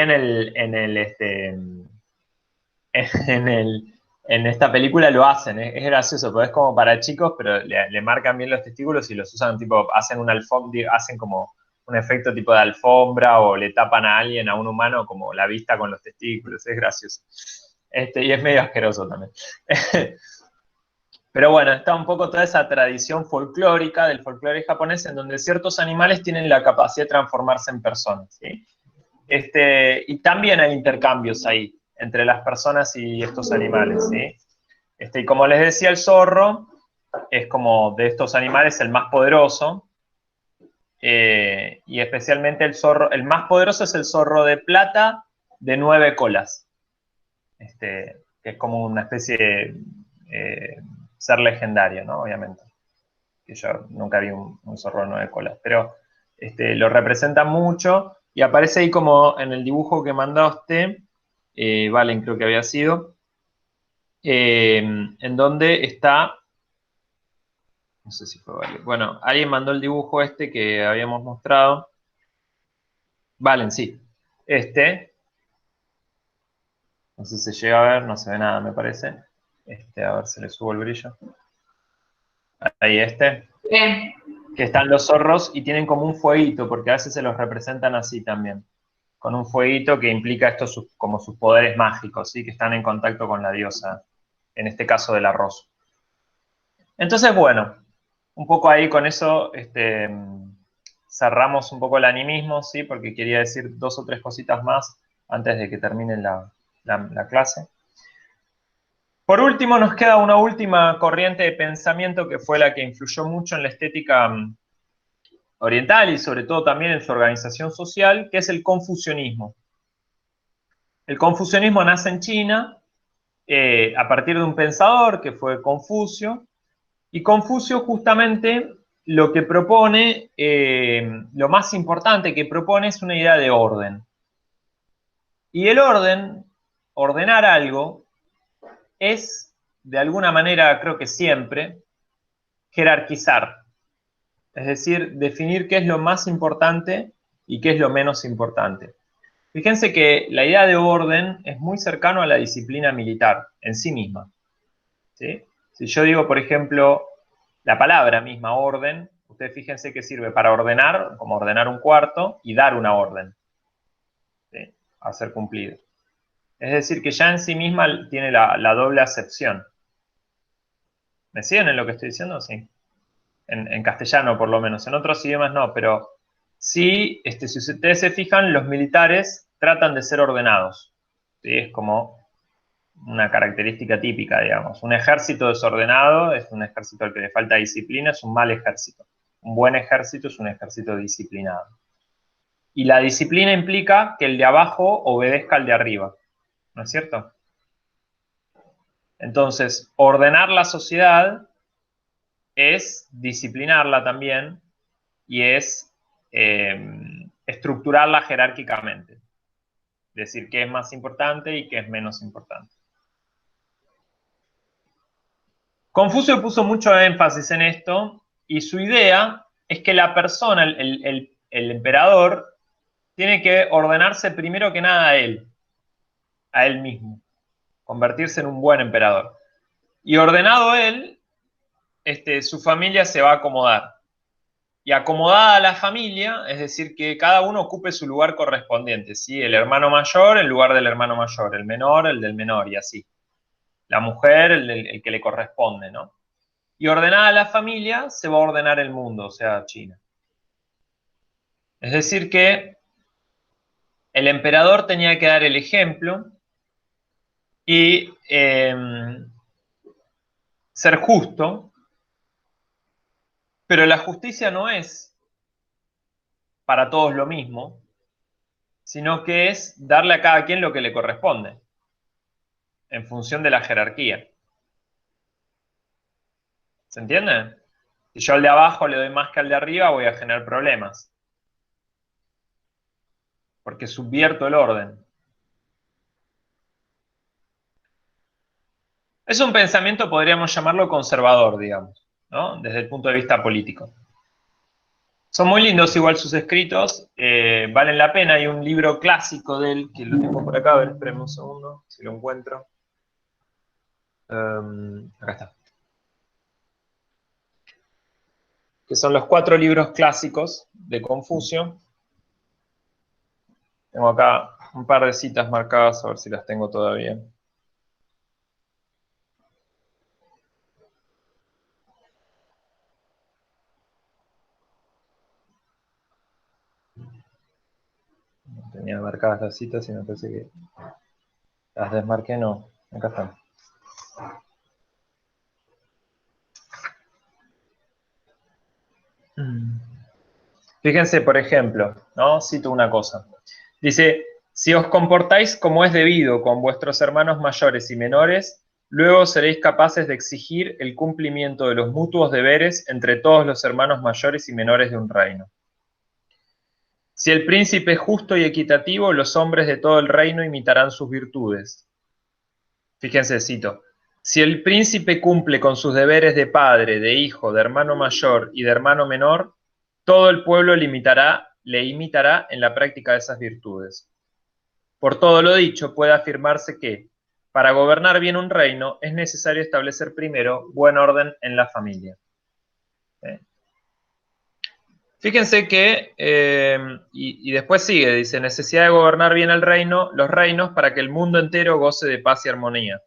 S1: en esta película lo hacen, es gracioso, porque es como para chicos, pero le marcan bien los testículos y los usan tipo, hacen como un efecto tipo de alfombra o le tapan a alguien, a un humano, como la vista con los testículos, es gracioso. Y es medio asqueroso también. Pero bueno, está un poco toda esa tradición folclórica del folclore japonés en donde ciertos animales tienen la capacidad de transformarse en personas, ¿sí? Y también hay intercambios ahí entre las personas y estos animales, ¿sí? Y como les decía, el zorro es como de estos animales el más poderoso, y especialmente el más poderoso es el zorro de plata de 9 colas, que es como una especie de ser legendario, ¿no? Obviamente. Que yo nunca vi un zorro de 9 colas, pero lo representa mucho y aparece ahí como en el dibujo que mandaste, Valen creo que había sido, en donde está, no sé si fue Valen, bueno, alguien mandó el dibujo que habíamos mostrado, Valen, sí, no sé si se llega a ver, no se ve nada me parece, a ver si le subo el brillo, ahí
S4: Bien.
S1: que están los zorros y tienen como un fueguito, porque a veces se los representan así también, con un fueguito que implica estos como sus poderes mágicos, ¿sí? Que están en contacto con la diosa, en este caso del arroz. Entonces, bueno, un poco ahí con eso cerramos un poco el animismo, ¿sí? Porque quería decir 2 o 3 cositas más antes de que termine la clase. Por último, nos queda una última corriente de pensamiento que fue la que influyó mucho en la estética oriental y sobre todo también en su organización social, que es el confucianismo. El confucianismo nace en China a partir de un pensador que fue Confucio, y Confucio justamente lo que propone, lo más importante que propone es una idea de orden. Y el orden, ordenar algo, es de alguna manera, creo que siempre, jerarquizar. Es decir, definir qué es lo más importante y qué es lo menos importante. Fíjense que la idea de orden es muy cercano a la disciplina militar en sí misma, ¿sí? Si yo digo, por ejemplo, la palabra misma, orden, ustedes fíjense que sirve para ordenar, como ordenar un cuarto, y dar una orden, ¿sí? A ser cumplido. Es decir, que ya en sí misma tiene la doble acepción. ¿Me siguen en lo que estoy diciendo? Sí. En castellano, por lo menos. En otros idiomas no, pero sí, si ustedes se fijan, los militares tratan de ser ordenados, ¿sí? Es como una característica típica, digamos. Un ejército desordenado es un ejército al que le falta disciplina, es un mal ejército. Un buen ejército es un ejército disciplinado. Y la disciplina implica que el de abajo obedezca al de arriba, ¿no es cierto? Entonces, ordenar la sociedad es disciplinarla también y es estructurarla jerárquicamente. Decir qué es más importante y qué es menos importante. Confucio puso mucho énfasis en esto y su idea es que la persona, el emperador, tiene que ordenarse primero que nada a él mismo, convertirse en un buen emperador. Y ordenado él, su familia se va a acomodar. Y acomodada la familia, es decir, que cada uno ocupe su lugar correspondiente, ¿sí? El hermano mayor, el lugar del hermano mayor, el menor, el del menor, y así. La mujer, el que le corresponde, ¿no? Y ordenada la familia, se va a ordenar el mundo, o sea, China. Es decir que el emperador tenía que dar el ejemplo y ser justo, pero la justicia no es para todos lo mismo, sino que es darle a cada quien lo que le corresponde, en función de la jerarquía. ¿Se entiende? Si yo al de abajo le doy más que al de arriba, voy a generar problemas. Porque subvierto el orden. Es un pensamiento, podríamos llamarlo conservador, digamos, ¿no? Desde el punto de vista político. Son muy lindos igual sus escritos, valen la pena. Hay un libro clásico de él, que lo tengo por acá, a ver, espérenme un segundo, si lo encuentro. Acá está. Que son los 4 libros clásicos de Confucio. Tengo acá un par de citas marcadas, a ver si las tengo todavía. No tenía marcadas las citas y me parece que las desmarqué, no. Acá están. Fíjense, por ejemplo, ¿no? Cito una cosa. Dice, si os comportáis como es debido con vuestros hermanos mayores y menores, luego seréis capaces de exigir el cumplimiento de los mutuos deberes entre todos los hermanos mayores y menores de un reino. Si el príncipe es justo y equitativo, los hombres de todo el reino imitarán sus virtudes. Fíjense, cito. Si el príncipe cumple con sus deberes de padre, de hijo, de hermano mayor y de hermano menor, todo el pueblo le imitará en la práctica de esas virtudes. Por todo lo dicho, puede afirmarse que, para gobernar bien un reino, es necesario establecer primero buen orden en la familia. Fíjense que, y después sigue, dice, necesidad de gobernar bien el reino, los reinos, para que el mundo entero goce de paz y armonía.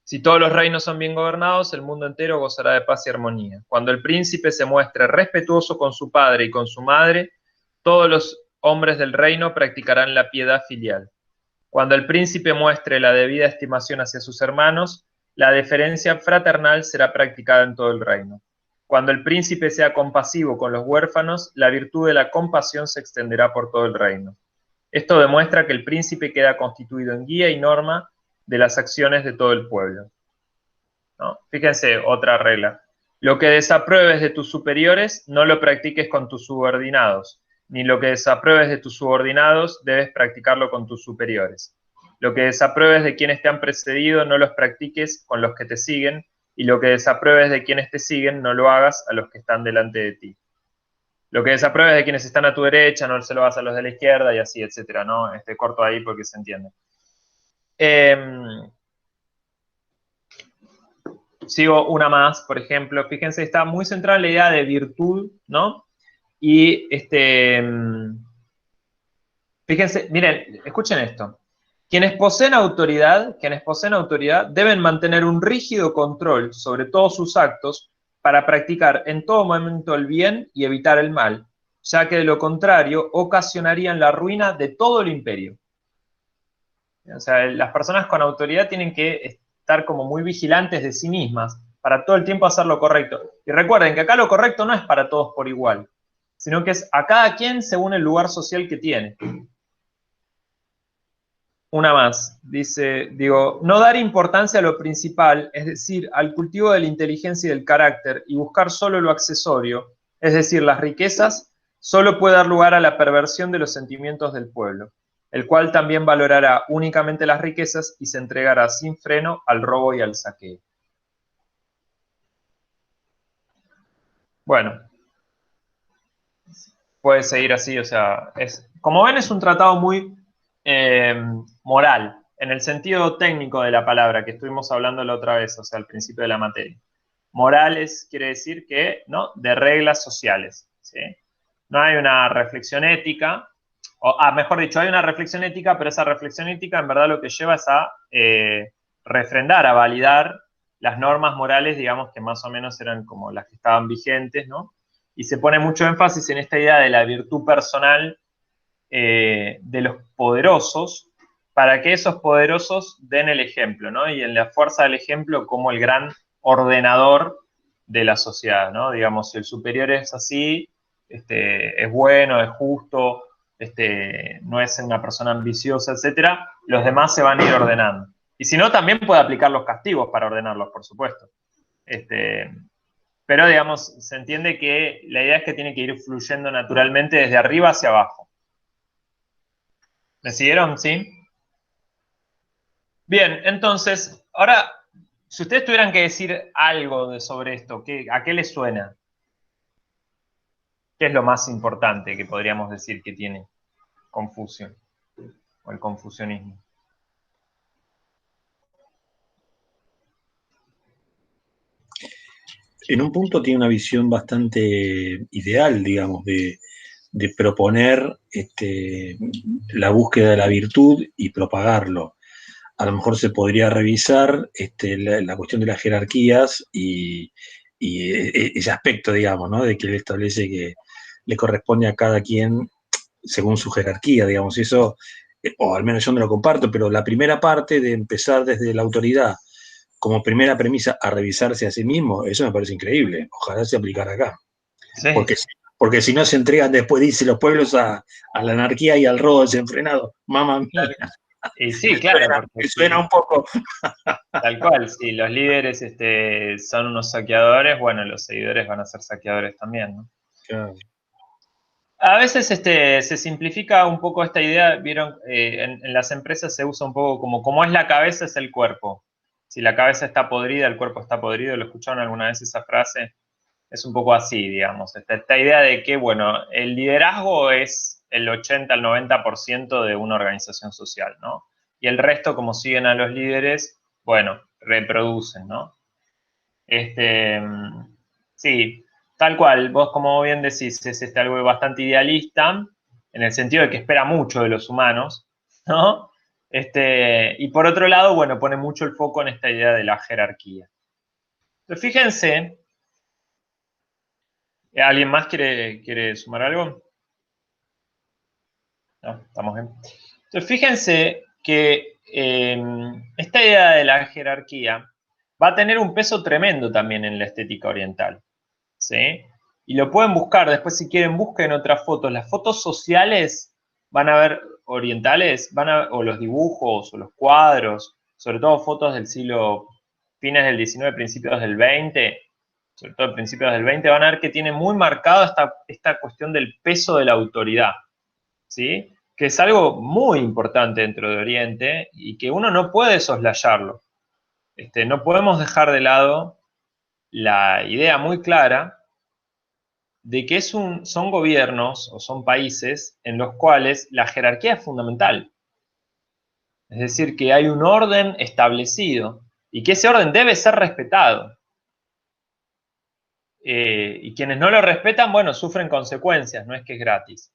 S1: Si todos los reinos son bien gobernados, el mundo entero gozará de paz y armonía. Cuando el príncipe se muestre respetuoso con su padre y con su madre, todos los hombres del reino practicarán la piedad filial. Cuando el príncipe muestre la debida estimación hacia sus hermanos, la deferencia fraternal será practicada en todo el reino. Cuando el príncipe sea compasivo con los huérfanos, la virtud de la compasión se extenderá por todo el reino. Esto demuestra que el príncipe queda constituido en guía y norma de las acciones de todo el pueblo. ¿No? Fíjense, otra regla. Lo que desapruebes de tus superiores, no lo practiques con tus subordinados, ni lo que desapruebes de tus subordinados, debes practicarlo con tus superiores. Lo que desapruebes de quienes te han precedido, no los practiques con los que te siguen, y lo que desapruebes de quienes te siguen, no lo hagas a los que están delante de ti. Lo que desapruebes de quienes están a tu derecha, no se lo hagas a los de la izquierda, y así, etcétera, ¿no? Corto ahí porque se entiende. Sigo una más, por ejemplo. Fíjense, está muy centrada en la idea de virtud, ¿no? Y fíjense, miren, escuchen esto. Quienes poseen autoridad deben mantener un rígido control sobre todos sus actos para practicar en todo momento el bien y evitar el mal, ya que de lo contrario ocasionarían la ruina de todo el imperio. O sea, las personas con autoridad tienen que estar como muy vigilantes de sí mismas para todo el tiempo hacer lo correcto. Y recuerden que acá lo correcto no es para todos por igual, sino que es a cada quien según el lugar social que tiene. Una más, dice, no dar importancia a lo principal, es decir, al cultivo de la inteligencia y del carácter, y buscar solo lo accesorio, es decir, las riquezas, solo puede dar lugar a la perversión de los sentimientos del pueblo, el cual también valorará únicamente las riquezas y se entregará sin freno al robo y al saqueo. Bueno, puede seguir así, o sea, como ven es un tratado muy moral, en el sentido técnico de la palabra que estuvimos hablando la otra vez, o sea, al principio de la materia. Morales quiere decir que, ¿no? De reglas sociales, ¿sí? No hay una reflexión ética, mejor dicho, hay una reflexión ética, pero esa reflexión ética en verdad lo que lleva es a refrendar, a validar las normas morales, digamos, que más o menos eran como las que estaban vigentes, ¿no? Y se pone mucho énfasis en esta idea de la virtud personal de los poderosos, para que esos poderosos den el ejemplo, ¿no? Y en la fuerza del ejemplo como el gran ordenador de la sociedad, ¿no? Digamos, si el superior es así, es bueno, es justo, no es una persona ambiciosa, etcétera, los demás se van a ir ordenando. Y si no, también puede aplicar los castigos para ordenarlos, por supuesto. Pero, digamos, se entiende que la idea es que tiene que ir fluyendo naturalmente desde arriba hacia abajo. ¿Me siguieron? ¿Sí? Bien, entonces, ahora, si ustedes tuvieran que decir algo sobre esto, ¿a qué les suena? ¿Qué es lo más importante que podríamos decir que tiene Confucio o el confucianismo?
S12: En un punto tiene una visión bastante ideal, digamos, de proponer la búsqueda de la virtud y propagarlo. A lo mejor se podría revisar la cuestión de las jerarquías y ese aspecto, digamos, ¿no? De que él establece que le corresponde a cada quien según su jerarquía, digamos, eso, o al menos yo no lo comparto, pero la primera parte de empezar desde la autoridad como primera premisa a revisarse a sí mismo, eso me parece increíble. Ojalá se aplicara acá.
S1: Sí.
S12: Porque si no se entregan después, dice, los pueblos a la anarquía y al robo desenfrenado. Mamma mía.
S1: Y sí, claro, porque
S12: suena un poco.
S1: Tal cual, si los líderes son unos saqueadores, bueno, los seguidores van a ser saqueadores también, ¿no?
S12: Claro.
S1: A veces se simplifica un poco esta idea, vieron, en las empresas se usa un poco como es la cabeza es el cuerpo. Si la cabeza está podrida, el cuerpo está podrido. ¿Lo escucharon alguna vez esa frase? Es un poco así, digamos. Esta idea de que, bueno, el liderazgo es el 80 al 90% de una organización social, ¿no? Y el resto, como siguen a los líderes, bueno, reproducen, ¿no? Sí, tal cual, vos como bien decís, es algo bastante idealista, en el sentido de que espera mucho de los humanos, ¿no? Y por otro lado, bueno, pone mucho el foco en esta idea de la jerarquía. Pero fíjense, ¿alguien más quiere sumar algo? No, estamos bien. Entonces, fíjense que esta idea de la jerarquía va a tener un peso tremendo también en la estética oriental, ¿sí? Y lo pueden buscar, después si quieren busquen otras fotos. Las fotos sociales van a ver orientales, o los dibujos, o los cuadros, sobre todo fotos del siglo, fines del 19, principios del 20, sobre todo principios del 20, van a ver que tiene muy marcado esta cuestión del peso de la autoridad, ¿sí? Que es algo muy importante dentro de Oriente y que uno no puede soslayarlo. No podemos dejar de lado la idea muy clara de que son gobiernos o son países en los cuales la jerarquía es fundamental. Es decir, que hay un orden establecido y que ese orden debe ser respetado. Y quienes no lo respetan, bueno, sufren consecuencias, no es que es gratis.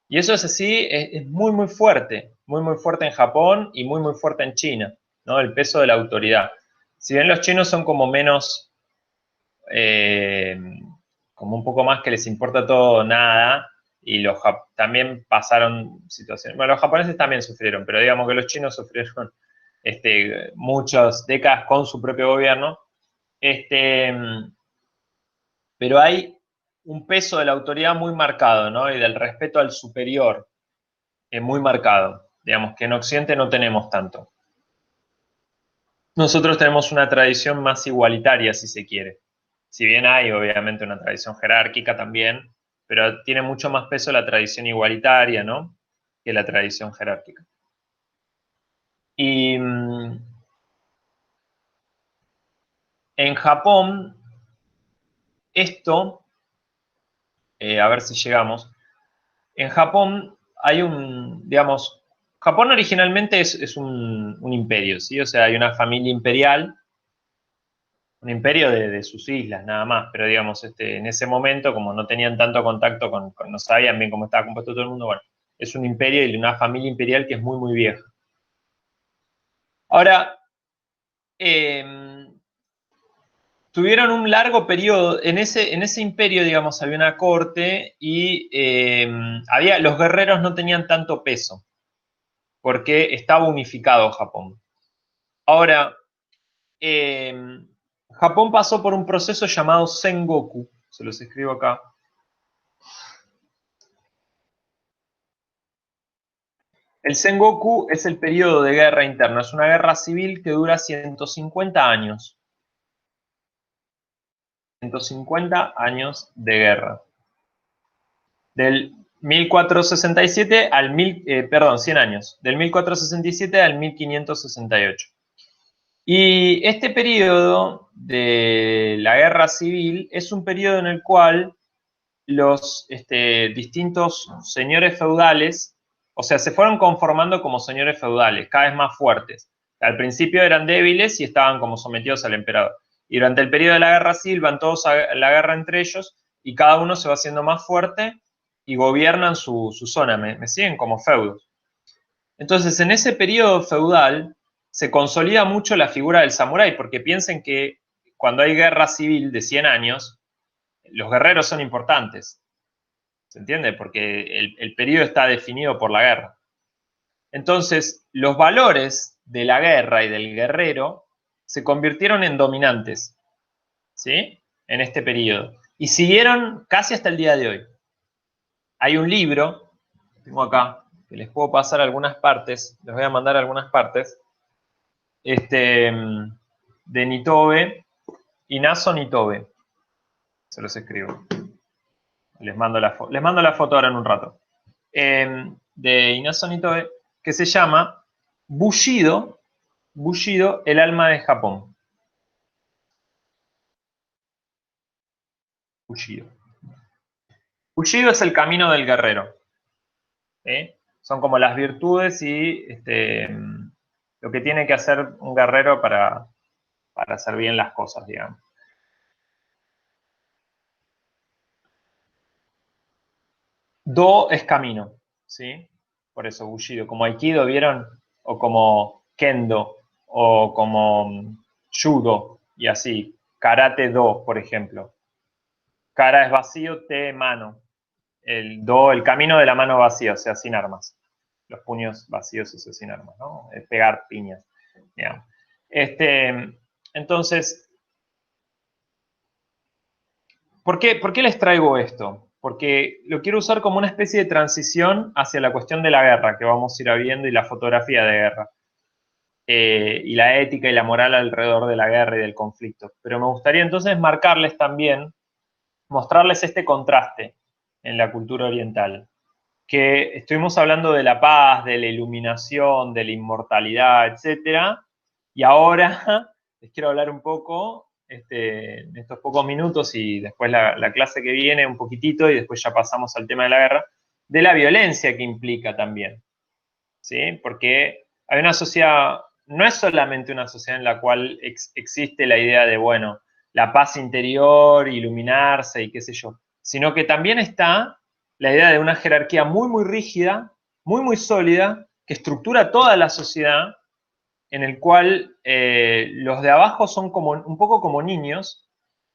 S1: Y eso es así, es muy, muy fuerte en Japón y muy, muy fuerte en China, ¿no? El peso de la autoridad. Si bien los chinos son como menos, como un poco más que les importa todo nada, y también pasaron situaciones, bueno, los japoneses también sufrieron, pero digamos que los chinos sufrieron muchas décadas con su propio gobierno, pero hay un peso de la autoridad muy marcado, ¿no? Y del respeto al superior muy marcado, digamos que en Occidente no tenemos tanto. Nosotros tenemos una tradición más igualitaria, si se quiere. Si bien hay, obviamente, una tradición jerárquica también, pero tiene mucho más peso la tradición igualitaria, ¿no? Que la tradición jerárquica. Y en Japón, esto, a ver si llegamos, en Japón hay digamos, Japón originalmente es un imperio, ¿sí? O sea, hay una familia imperial, un imperio de sus islas nada más, pero digamos, en ese momento, como no tenían tanto contacto no sabían bien cómo estaba compuesto todo el mundo, bueno, es un imperio y una familia imperial que es muy, muy vieja. Ahora, tuvieron un largo periodo, en ese imperio, digamos, había una corte y los guerreros no tenían tanto peso, porque estaba unificado Japón. Ahora, Japón pasó por un proceso llamado Sengoku, se los escribo acá. El Sengoku es el periodo de guerra interna, es una guerra civil que dura 150 años. 150 años de guerra. Del 1467 al 100 años, del 1467 al 1568. Y este periodo de la guerra civil es un periodo en el cual los distintos señores feudales, o sea, se fueron conformando como señores feudales, cada vez más fuertes. Al principio eran débiles y estaban como sometidos al emperador. Y durante el periodo de la guerra civil van todos a la guerra entre ellos y cada uno se va haciendo más fuerte y gobiernan su zona, me siguen como feudos. Entonces, en ese periodo feudal se consolida mucho la figura del samurái, porque piensen que cuando hay guerra civil de 100 años, los guerreros son importantes. ¿Se entiende? Porque el periodo está definido por la guerra. Entonces, los valores de la guerra y del guerrero se convirtieron en dominantes, ¿sí? En este periodo. Y siguieron casi hasta el día de hoy. Hay un libro, tengo acá, que les puedo pasar algunas partes, les voy a mandar algunas partes, de Nitobe, Inazo Nitobe. Se los escribo. Les mando la foto ahora en un rato. De Inazo Nitobe, que se llama Bushido, el alma de Japón. Bushido. Bushido es el camino del guerrero. ¿Sí? Son como las virtudes y lo que tiene que hacer un guerrero para hacer bien las cosas, digamos. Do es camino, ¿sí? Por eso Bushido. Como Aikido, ¿vieron? O como Kendo, o como Judo, y así. Karate Do, por ejemplo. Kara es vacío, te mano. El Do, el camino de la mano vacía, o sea, sin armas. Los puños vacíos, o sea, sin armas, ¿no? Es pegar piñas, digamos. Entonces, ¿por qué les traigo esto? Porque lo quiero usar como una especie de transición hacia la cuestión de la guerra, que vamos a ir viendo, y la fotografía de guerra. Y la ética y la moral alrededor de la guerra y del conflicto. Pero me gustaría entonces marcarles también, mostrarles este contraste en la cultura oriental. Que estuvimos hablando de la paz, de la iluminación, de la inmortalidad, etc. Y ahora les quiero hablar un poco, en estos pocos minutos y después la clase que viene un poquitito y después ya pasamos al tema de la guerra, de la violencia que implica también, ¿sí? Porque hay una sociedad, no es solamente una sociedad en la cual existe la idea de, bueno, la paz interior, iluminarse y qué sé yo, sino que también está la idea de una jerarquía muy, muy rígida, muy, muy sólida, que estructura toda la sociedad, en el cual los de abajo son como, un poco como niños,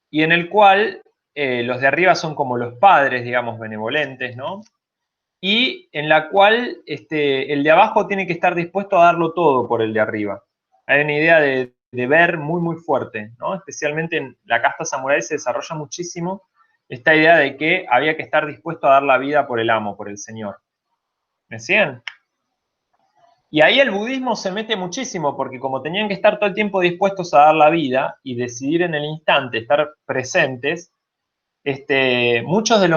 S1: y en el cual los de arriba son como los padres, digamos, benevolentes, ¿no? Y en la cual el de abajo tiene que estar dispuesto a darlo todo por el de arriba. Hay una idea de deber muy, muy fuerte, ¿no? Especialmente en la casta samurái se desarrolla muchísimo esta idea de que había que estar dispuesto a dar la vida por el amo, por el señor. ¿Me siguen? Y ahí el budismo se mete muchísimo, porque como tenían que estar todo el tiempo dispuestos a dar la vida y decidir en el instante, estar presentes, muchos de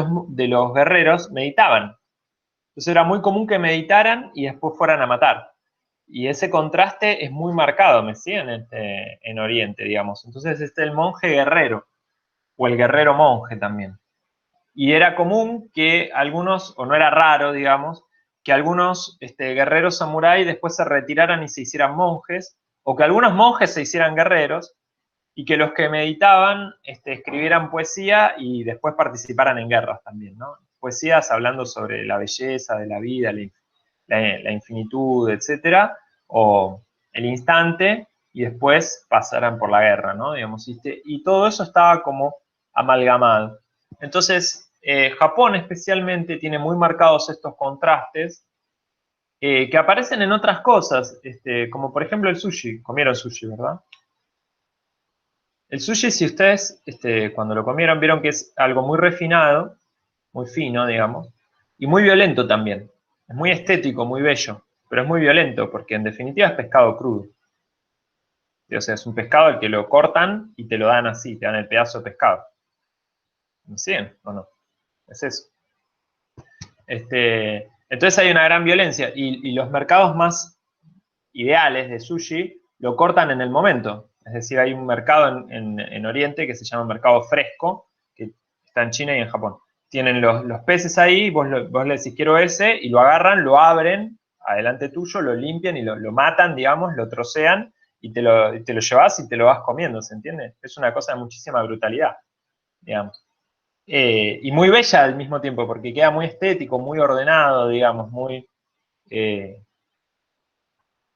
S1: los guerreros meditaban. Entonces era muy común que meditaran y después fueran a matar. Y ese contraste es muy marcado, ¿me siguen? En Oriente, digamos. Entonces el monje guerrero, o el guerrero monje también. Y era común que algunos, o no era raro, digamos, que algunos guerreros samurái después se retiraran y se hicieran monjes, o que algunos monjes se hicieran guerreros, y que los que meditaban escribieran poesía y después participaran en guerras también, ¿no? Poesías hablando sobre la belleza de la vida, la infinitud, etcétera, o el instante, y después pasaran por la guerra, ¿no? Digamos, y todo eso estaba como amalgamado. Entonces, Japón especialmente tiene muy marcados estos contrastes que aparecen en otras cosas, como por ejemplo el sushi. Comieron sushi, ¿verdad? El sushi, si ustedes cuando lo comieron, vieron que es algo muy refinado, muy fino, digamos, y muy violento también. Es muy estético, muy bello, pero es muy violento porque en definitiva es pescado crudo. O sea, es un pescado al que lo cortan y te lo dan así, te dan el pedazo de pescado. ¿Me siguen o no? Es eso. Entonces hay una gran violencia y los mercados más ideales de sushi lo cortan en el momento. Es decir, hay un mercado en Oriente que se llama mercado fresco, que está en China y en Japón. tienen los peces ahí, vos le decís quiero ese, y lo agarran, lo abren adelante tuyo, lo limpian y lo matan, digamos, lo trocean, y te lo llevas y te lo vas comiendo, ¿se entiende? Es una cosa de muchísima brutalidad, digamos. Y muy bella al mismo tiempo, porque queda muy estético, muy ordenado, digamos, muy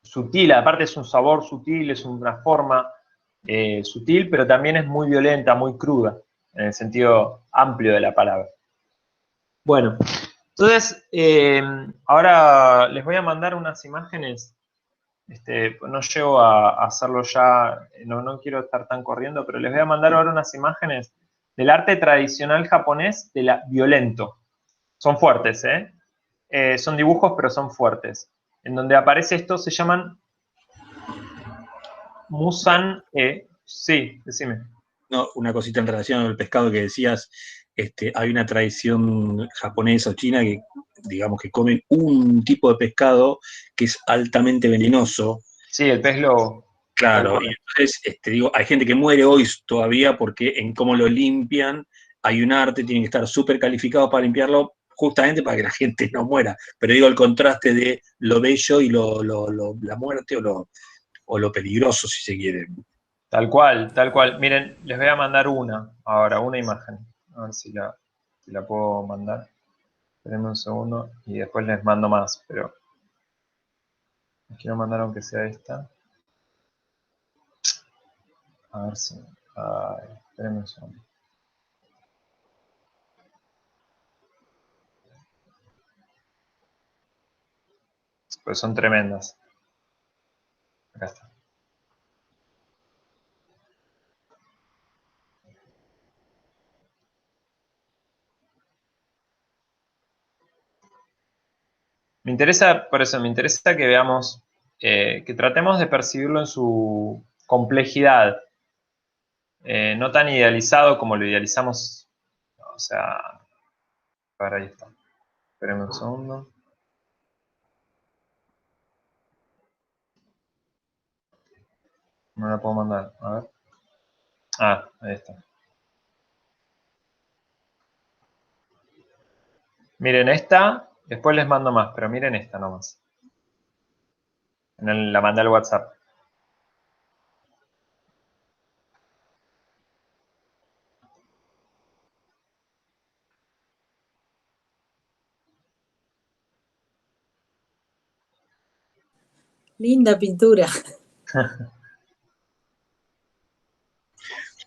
S1: sutil. Aparte es un sabor sutil, es una forma sutil, pero también es muy violenta, muy cruda, en el sentido amplio de la palabra. Bueno, entonces, ahora les voy a mandar unas imágenes. No llego a hacerlo ya, no quiero estar tan corriendo, pero les voy a mandar ahora unas imágenes del arte tradicional japonés violento. Son fuertes, son dibujos, pero son fuertes. En donde aparece esto, se llaman Musan. Sí, decime.
S12: No, una cosita en relación al pescado que decías, hay una tradición japonesa o china que, digamos, que comen un tipo de pescado que es altamente venenoso.
S1: Sí, el pez lobo.
S12: Claro, y entonces, digo, hay gente que muere hoy todavía porque en cómo lo limpian hay un arte, tienen que estar súper calificados para limpiarlo, justamente para que la gente no muera. Pero digo, el contraste de lo bello y la muerte o lo peligroso, si se quiere.
S1: Tal cual, tal cual. Miren, les voy a mandar una imagen. A ver si la puedo mandar. Espérenme un segundo y después les mando más, pero les quiero mandar aunque sea esta. A ver si... espérenme un segundo. Pues son tremendas. Acá está. Me interesa, por eso, me interesa que veamos, que tratemos de percibirlo en su complejidad, no tan idealizado como lo idealizamos, o sea, a ver, ahí está. Espérenme un segundo. No la puedo mandar, a ver. Ahí está. Miren esta, después les mando más, pero miren esta nomás. La mandé al WhatsApp.
S7: Linda pintura.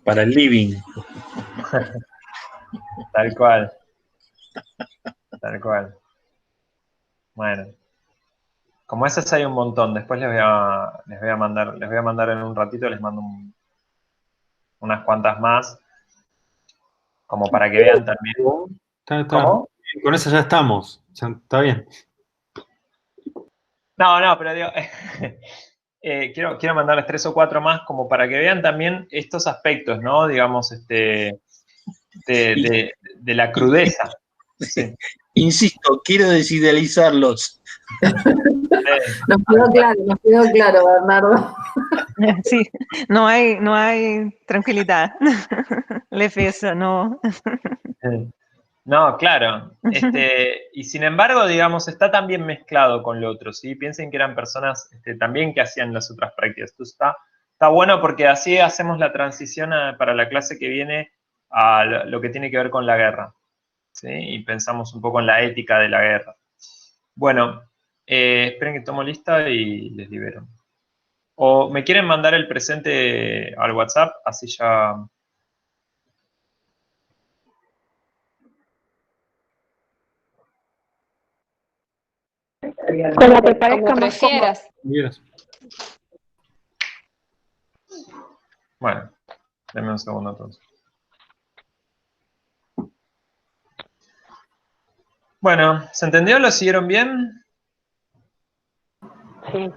S12: Para el living.
S1: Tal cual. Tal cual. Bueno. Como esas hay un montón, después les voy a mandar en un ratito, les mando unas cuantas más, como para que vean también. ¿Cómo?
S15: Con eso ya estamos, ya está bien.
S1: No, pero digo, quiero mandarles 3 o 4 más como para que vean también estos aspectos, ¿no? Digamos, de la crudeza. Sí.
S12: Insisto, quiero desidealizarlos.
S4: Nos quedó claro, Bernardo.
S6: Sí, no hay tranquilidad. Le eso, no.
S1: No, claro. Y sin embargo, digamos, está también mezclado con lo otro, ¿sí? Piensen que eran personas también que hacían las otras prácticas. Entonces está bueno porque así hacemos la transición para la clase que viene a lo que tiene que ver con la guerra, ¿sí? Y pensamos un poco en la ética de la guerra. Bueno, esperen que tomo lista y les libero. O me quieren mandar el presente al WhatsApp, así ya...
S9: Como te parezca más prefieras.
S1: Bueno, denme un segundo entonces. Bueno, ¿se entendió? ¿Lo siguieron bien?
S8: Sí.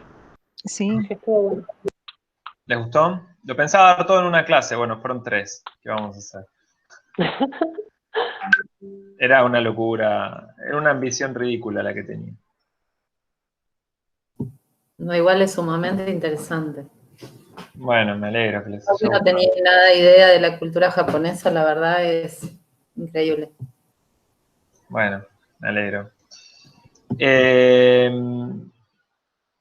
S6: Sí.
S8: Estuvo bueno.
S1: ¿Les gustó? Lo pensaba dar todo en una clase, bueno, fueron 3. ¿Qué vamos a hacer? Era una locura, era una ambición ridícula la que tenía.
S4: No, igual es sumamente interesante.
S1: Bueno, me alegro que les
S4: Yo
S1: haya
S4: no
S1: gustado.
S4: tenía nada de idea de la cultura japonesa, la verdad es increíble.
S1: Bueno, me alegro.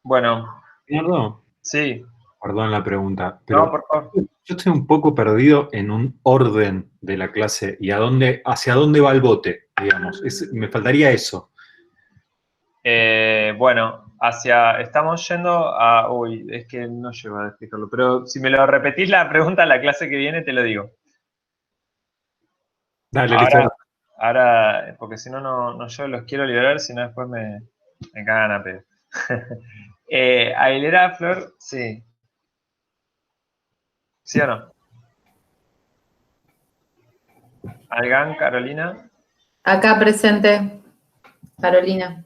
S1: Bueno,
S15: Leonardo,
S1: sí.
S15: perdón la pregunta,
S1: No,
S15: pero
S1: por favor.
S15: yo estoy un poco perdido en un orden de la clase y hacia dónde va el bote, digamos. Me faltaría eso.
S1: Bueno, estamos yendo a, uy, es que no llego a explicarlo, pero si me lo repetís la pregunta en la clase que viene, te lo digo.
S15: Dale, listo.
S1: Ahora, porque si no, no yo los quiero liberar, si no después me cagan a pedo. Aguilera, Flor, sí. ¿Sí o no? Algan, Carolina.
S4: Acá presente, Carolina.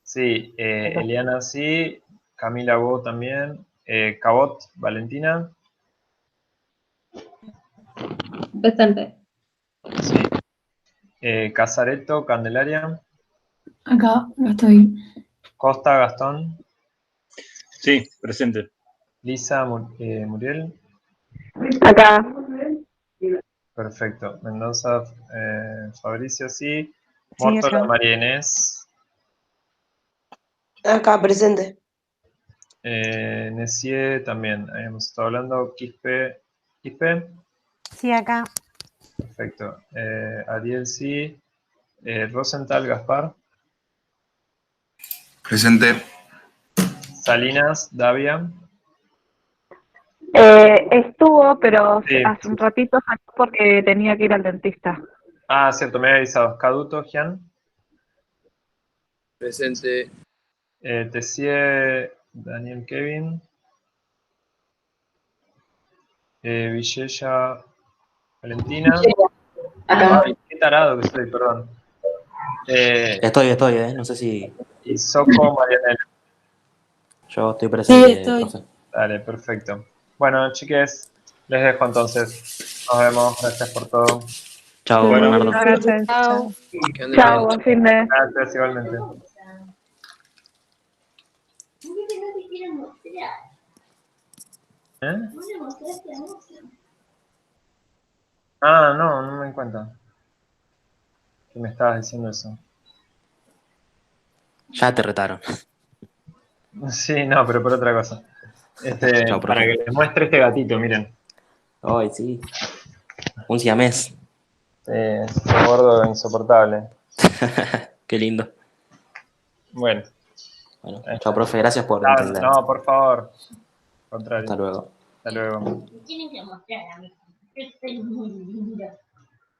S1: Sí, Eliana sí, Camila vos también, Cabot, Valentina.
S14: Presente.
S1: Sí. Casareto, Candelaria.
S16: Acá estoy.
S1: Costa, Gastón.
S12: Sí, presente.
S1: Lisa, Muriel.
S11: Acá.
S1: Perfecto. Mendoza, Fabricio sí.
S6: Sí,
S1: Mórtola,
S6: acá.
S1: María Inés.
S17: Acá, presente.
S1: Nessier también, habíamos estado hablando. Quispe. ¿Quispe?
S8: Sí, acá.
S1: Perfecto. Ariel sí. Rosenthal, Gaspar.
S18: Presente.
S1: Salinas, Davia.
S11: Estuvo, pero
S1: Sí.
S11: hace un ratito salió porque tenía que ir al dentista.
S1: Ah, cierto, me había avisado. Caduto, Gian.
S10: Presente.
S1: Tessier, Daniel, Kevin. Villella, Valentina.
S4: Acá.
S1: Ay, qué tarado que soy, perdón.
S2: Estoy, no sé si
S1: Y Soco, Marianela.
S2: yo estoy presente,
S16: Sí, estoy.
S2: profe.
S1: Dale, perfecto. Bueno, chiques, les dejo entonces. Nos vemos, gracias por todo.
S2: Chao,
S12: Bueno,
S2: Leonardo.
S6: Gracias.
S9: Chao.
S10: Que ande
S11: Chao,
S10: bien.
S11: buen fin de.
S1: Gracias, igualmente. ¿Eh? Ah, no me di cuenta. Que me estabas diciendo eso.
S2: Ya te retaron.
S1: Sí, no, pero por otra cosa.
S2: Chao,
S1: Para
S2: profe.
S1: que les muestre este gatito, miren.
S2: Ay, sí. Un siamés.
S1: Es un gordo insoportable.
S2: Qué lindo.
S1: Bueno.
S2: Bueno,
S1: ahí
S2: chao,
S1: está.
S2: profe. Gracias por
S1: Ah,
S2: entender.
S1: no, por favor. Al contrario.
S2: Hasta luego.
S1: Hasta luego.
S19: Me tienen que mostrar a mí. Yo soy muy linda.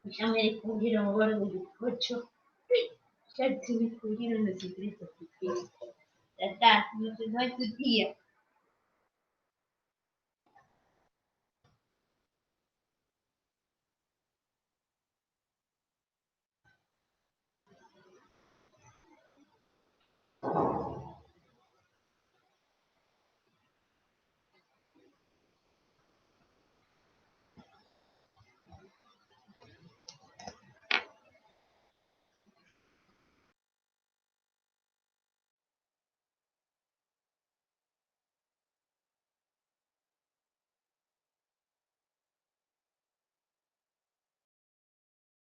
S19: Ya me descubrieron gordo y bizcocho. Ya se descubrieron los secretos que tengo. Ya está, no es tu tía.